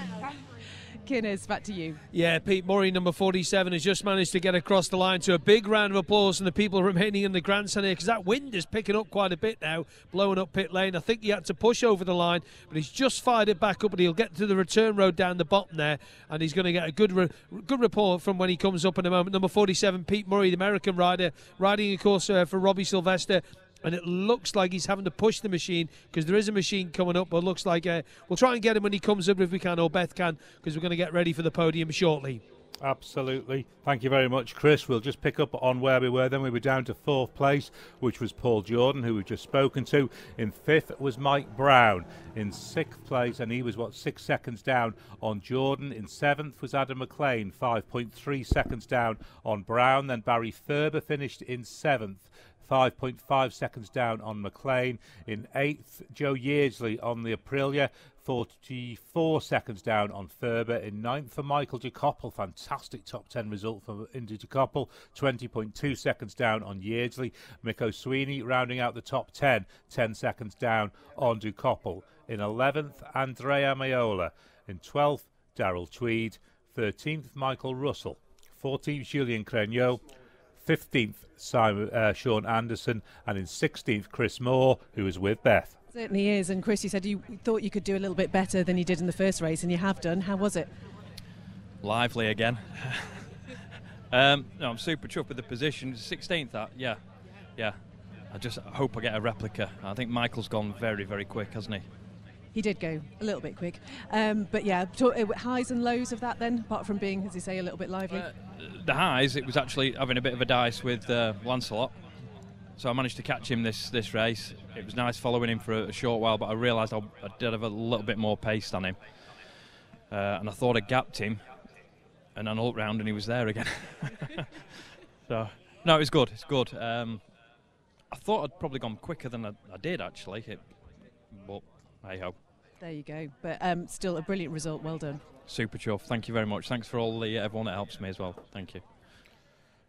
Kinners, back to you. Yeah, Pete Murray, number 47, has just managed to get across the line. To a big round of applause from the people remaining in the grandstand here, because that wind is picking up quite a bit now, blowing up pit lane. I think he had to push over the line, but he's just fired it back up, and he'll get to the return road down the bottom there, and he's going to get a good report from when he comes up in a moment. Number 47, Pete Murray, the American rider, riding, of course, for Robbie Sylvester. And it looks like he's having to push the machine, because there is a machine coming up, but it looks like we'll try and get him when he comes up if we can, or Beth can, because we're going to get ready for the podium shortly. Absolutely. Thank you very much, Chris. We'll just pick up on where we were then. We were down to fourth place, which was Paul Jordan, who we've just spoken to. In fifth was Mike Brown. In sixth place, and he was, 6 seconds down on Jordan. In seventh was Adam McLean, 5.3 seconds down on Brown. Then Barry Thurber finished in seventh, 5.5 seconds down on McLean. In eighth, Joe Yeardsley on the Aprilia, 44 seconds down on Thurber. In ninth for Michael de Koppel, fantastic top 10 result for Indy de Koppel, 20.2 seconds down on Yeardsley. Mick Sweeney rounding out the top 10, 10 seconds down on de Koppel. In 11th, Andrea Maiola. In 12th, Darrell Tweed. 13th, Michael Russell. 14th, Julien Cregneau. 15th, Sean Anderson. And in 16th, Chris Moore, who was with Beth. Certainly is. And Chris, you said you thought you could do a little bit better than you did in the first race, and you have done. How was it? Lively again. No, I'm super chuffed with the position. 16th, that, yeah. I just hope I get a replica. I think Michael's gone very, very quick, hasn't he? He did go a little bit quick. But yeah, highs and lows of that then, apart from being, as you say, a little bit lively? The highs, it was actually having a bit of a dice with Lancelot. So I managed to catch him this race. It was nice following him for a short while, but I realised I did have a little bit more pace than him. And I thought I gapped him, and then I looked round and he was there again. So, no, it's good, it's good. I thought I'd probably gone quicker than I did, actually. But hey-ho. There you go. But still a brilliant result. Well done. Super chuffed. Thank you very much. Thanks for everyone that helps me as well. Thank you.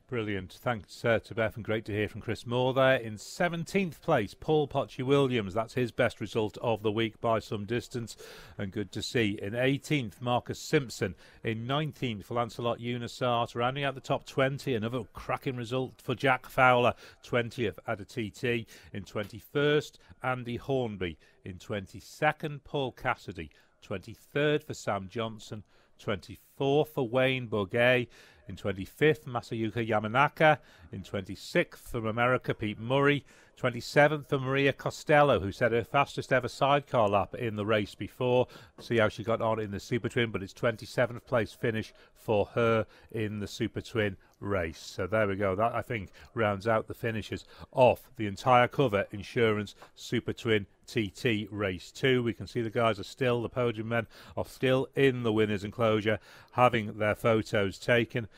Brilliant. Thanks to Beth, and great to hear from Chris Moore there. In 17th place, Paul Potchy-Williams. That's his best result of the week by some distance, and good to see. In 18th, Marcus Simpson. In 19th, Lancelot Unisart. Rounding out the top 20, another cracking result for Jack Fowler, 20th at a TT. In 21st, Andy Hornby. In 22nd, Paul Cassidy. 23rd for Sam Johnson. 24th for Wayne Bourget. In 25th, Masayuka Yamanaka. In 26th, from America, Pete Murray. 27th for Maria Costello, who set her fastest ever sidecar lap in the race before. See how she got on in the Supertwin, but it's 27th place finish for her in the Supertwin race. So there we go. That, I think, rounds out the finishes of the entire cover Insurance Supertwin TT Race 2. We can see the guys are still, the podium men are still in the winners' enclosure, having their photos taken.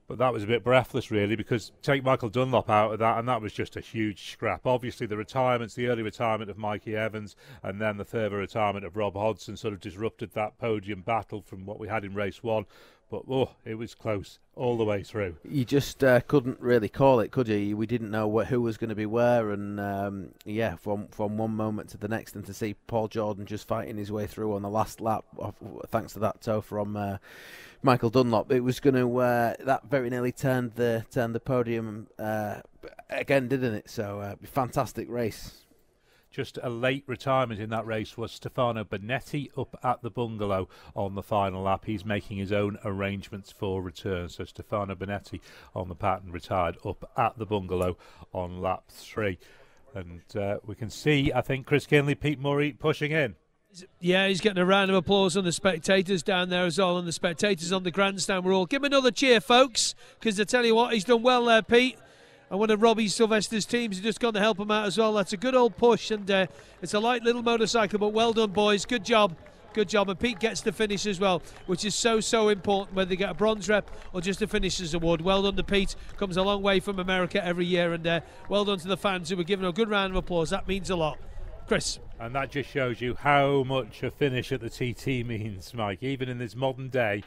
But that was a bit breathless, really, because take Michael Dunlop out of that, and that was just a huge scrap. Obviously, the early retirement of Mikey Evans, and then the further retirement of Rob Hodgson sort of disrupted that podium battle from what we had in race 1. But, it was close all the way through. You just couldn't really call it, could you? We didn't know who was going to be where, and from one moment to the next, and to see Paul Jordan just fighting his way through on the last lap, thanks to that toe from Michael Dunlop, it was going to that very nearly turned the podium again, didn't it? So fantastic race. Just a late retirement in that race was Stefano Bonetti up at the bungalow on the final lap. He's making his own arrangements for return. So Stefano Bonetti on the pattern retired up at the bungalow on lap 3. And we can see, I think, Chris Kinley, Pete Murray pushing in. Yeah, he's getting a round of applause from the spectators down there as well, and the spectators on the grandstand were all, give him another cheer, folks, because I tell you what, he's done well there, Pete. And one of Robbie Sylvester's teams has just gone to help him out as well. That's a good old push, and it's a light little motorcycle, but well done, boys. Good job. Good job. And Pete gets the finish as well, which is so important, whether they get a bronze rep or just a finisher's award. Well done to Pete. Comes a long way from America every year, and well done to the fans who were given a good round of applause. That means a lot. Chris. And that just shows you how much a finish at the TT means, Mike, even in this modern day.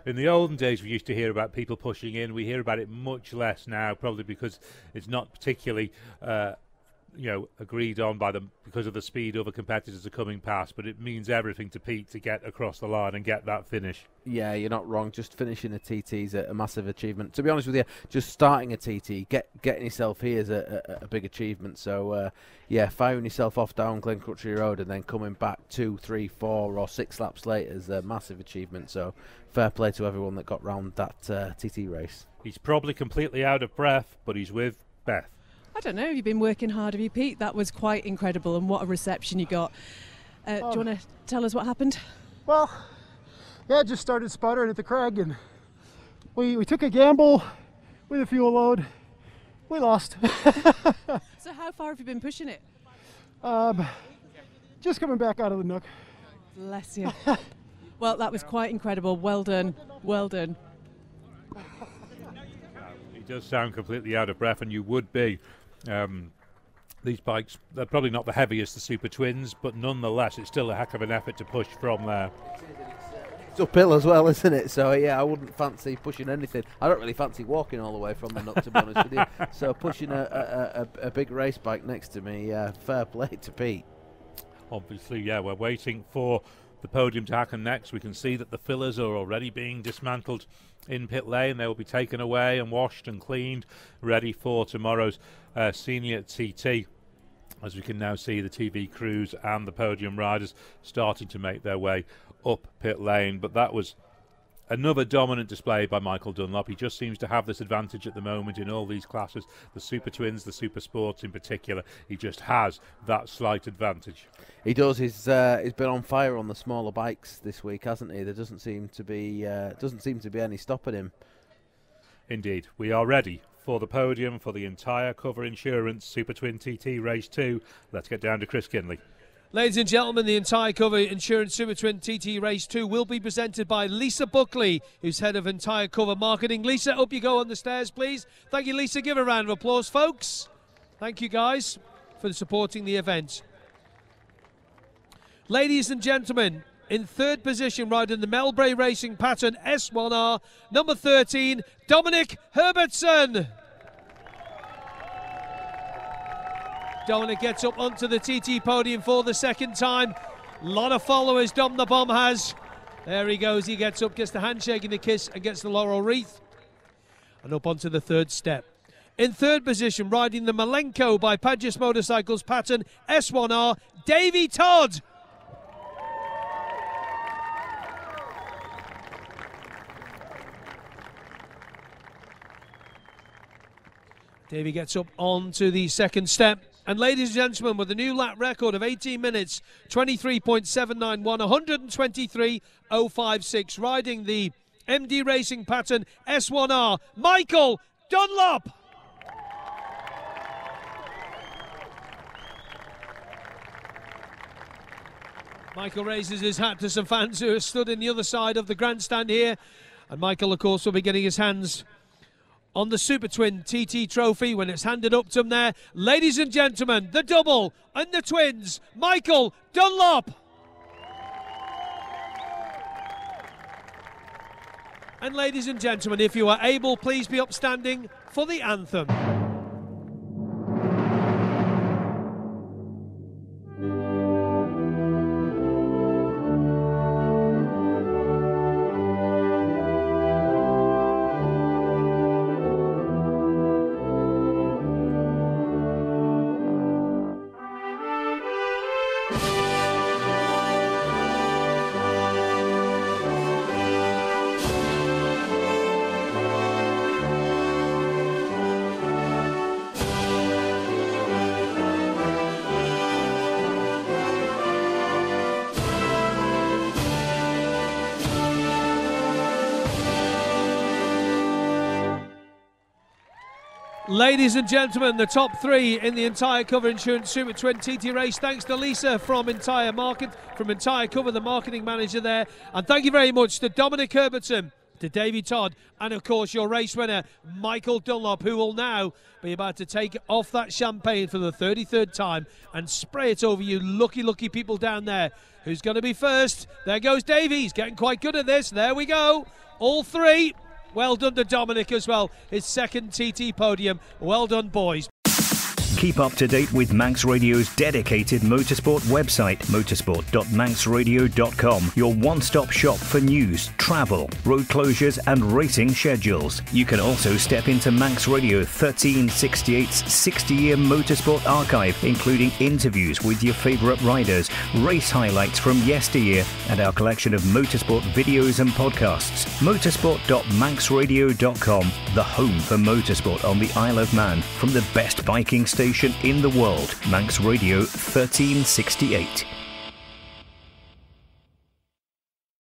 In the olden days, we used to hear about people pushing in. We hear about it much less now, probably because it's not particularly, agreed on by them because of the speed other competitors are coming past. But it means everything to Pete to get across the line and get that finish. Yeah, you're not wrong. Just finishing a TT is a massive achievement. To be honest with you, just starting a TT, getting yourself here is a big achievement. So, firing yourself off down Glencountry Road and then coming back 2, 3, 4 or 6 laps later is a massive achievement. So, fair play to everyone that got round that TT race. He's probably completely out of breath, but he's with Beth. I don't know, have you been working hard, have you, Pete? That was quite incredible, and what a reception you got. Do you want to tell us what happened? Well, just started sputtering at the crag, and we took a gamble with a fuel load. We lost. So how far have you been pushing it? Just coming back out of the nook. Bless you. Well, that was quite incredible. Well done. Well done. He does sound completely out of breath, and you would be. These bikes, they're probably not the heaviest, the Super Twins, but nonetheless, it's still a heck of an effort to push from there. It's uphill as well, isn't it? So, I wouldn't fancy pushing anything. I don't really fancy walking all the way from the nook, to be honest with you. So, pushing a big race bike next to me, fair play to Pete. Obviously, we're waiting for the podium to happen next. We can see that the fillers are already being dismantled in pit lane. They will be taken away and washed and cleaned, ready for tomorrow's senior TT. As we can now see the TV crews and the podium riders starting to make their way up pit lane. But that was another dominant display by Michael Dunlop. He just seems to have this advantage at the moment in all these classes, the Super Twins, the Super Sports in particular. He just has that slight advantage. He does. He's been on fire on the smaller bikes this week, hasn't he? There doesn't seem to be any stopping him. Indeed. We are ready for the podium for the entire Cover Insurance Super Twin TT Race 2. Let's get down to Chris Kinley. Ladies and gentlemen, the entire Cover Insurance Super Twin TT Race 2 will be presented by Lisa Buckley, who's head of entire Cover Marketing. Lisa, up you go on the stairs, please. Thank you, Lisa. Give a round of applause, folks. Thank you, guys, for supporting the event. Ladies and gentlemen, in third position, riding the Melbray Racing Pattern S1R, number 13, Dominic Herbertson. Dominic gets up onto the TT podium for the second time. A lot of followers Dom the Bomb has. There he goes, he gets up, gets the handshake and the kiss and gets the laurel wreath. And up onto the third step. In third position, riding the Malenko by Padgett Motorcycles Pattern S1R, Davey Todd. Davey gets up onto the second step. And ladies and gentlemen, with a new lap record of 18 minutes, 23.791, 123.056, riding the MD Racing Pattern S1R, Michael Dunlop. Michael raises his hat to some fans who are stood in the other side of the grandstand here. And Michael, of course, will be getting his hands on the Supertwin TT Trophy when it's handed up to them there. Ladies and gentlemen, the double and the twins, Michael Dunlop. And ladies and gentlemen, if you are able, please be upstanding for the anthem. Ladies and gentlemen, the top three in the entire Cover Insurance Supertwin TT race. Thanks to Lisa from Entire Cover, the marketing manager there. And thank you very much to Dominic Herbertson, to Davey Todd, and of course your race winner, Michael Dunlop, who will now be about to take off that champagne for the 33rd time and spray it over you lucky, lucky people down there. Who's going to be first? There goes Davey. He's getting quite good at this. There we go. All three. Well done to Dominic as well. His second TT podium. Well done, boys. Keep up to date with Manx Radio's dedicated motorsport website, motorsport.manxradio.com, your one-stop shop for news, travel, road closures and racing schedules. You can also step into Manx Radio 1368's 60-year motorsport archive, including interviews with your favourite riders, race highlights from yesteryear, and our collection of motorsport videos and podcasts. Motorsport.manxradio.com, the home for motorsport on the Isle of Man, from the best biking station in the world, Manx Radio 1368.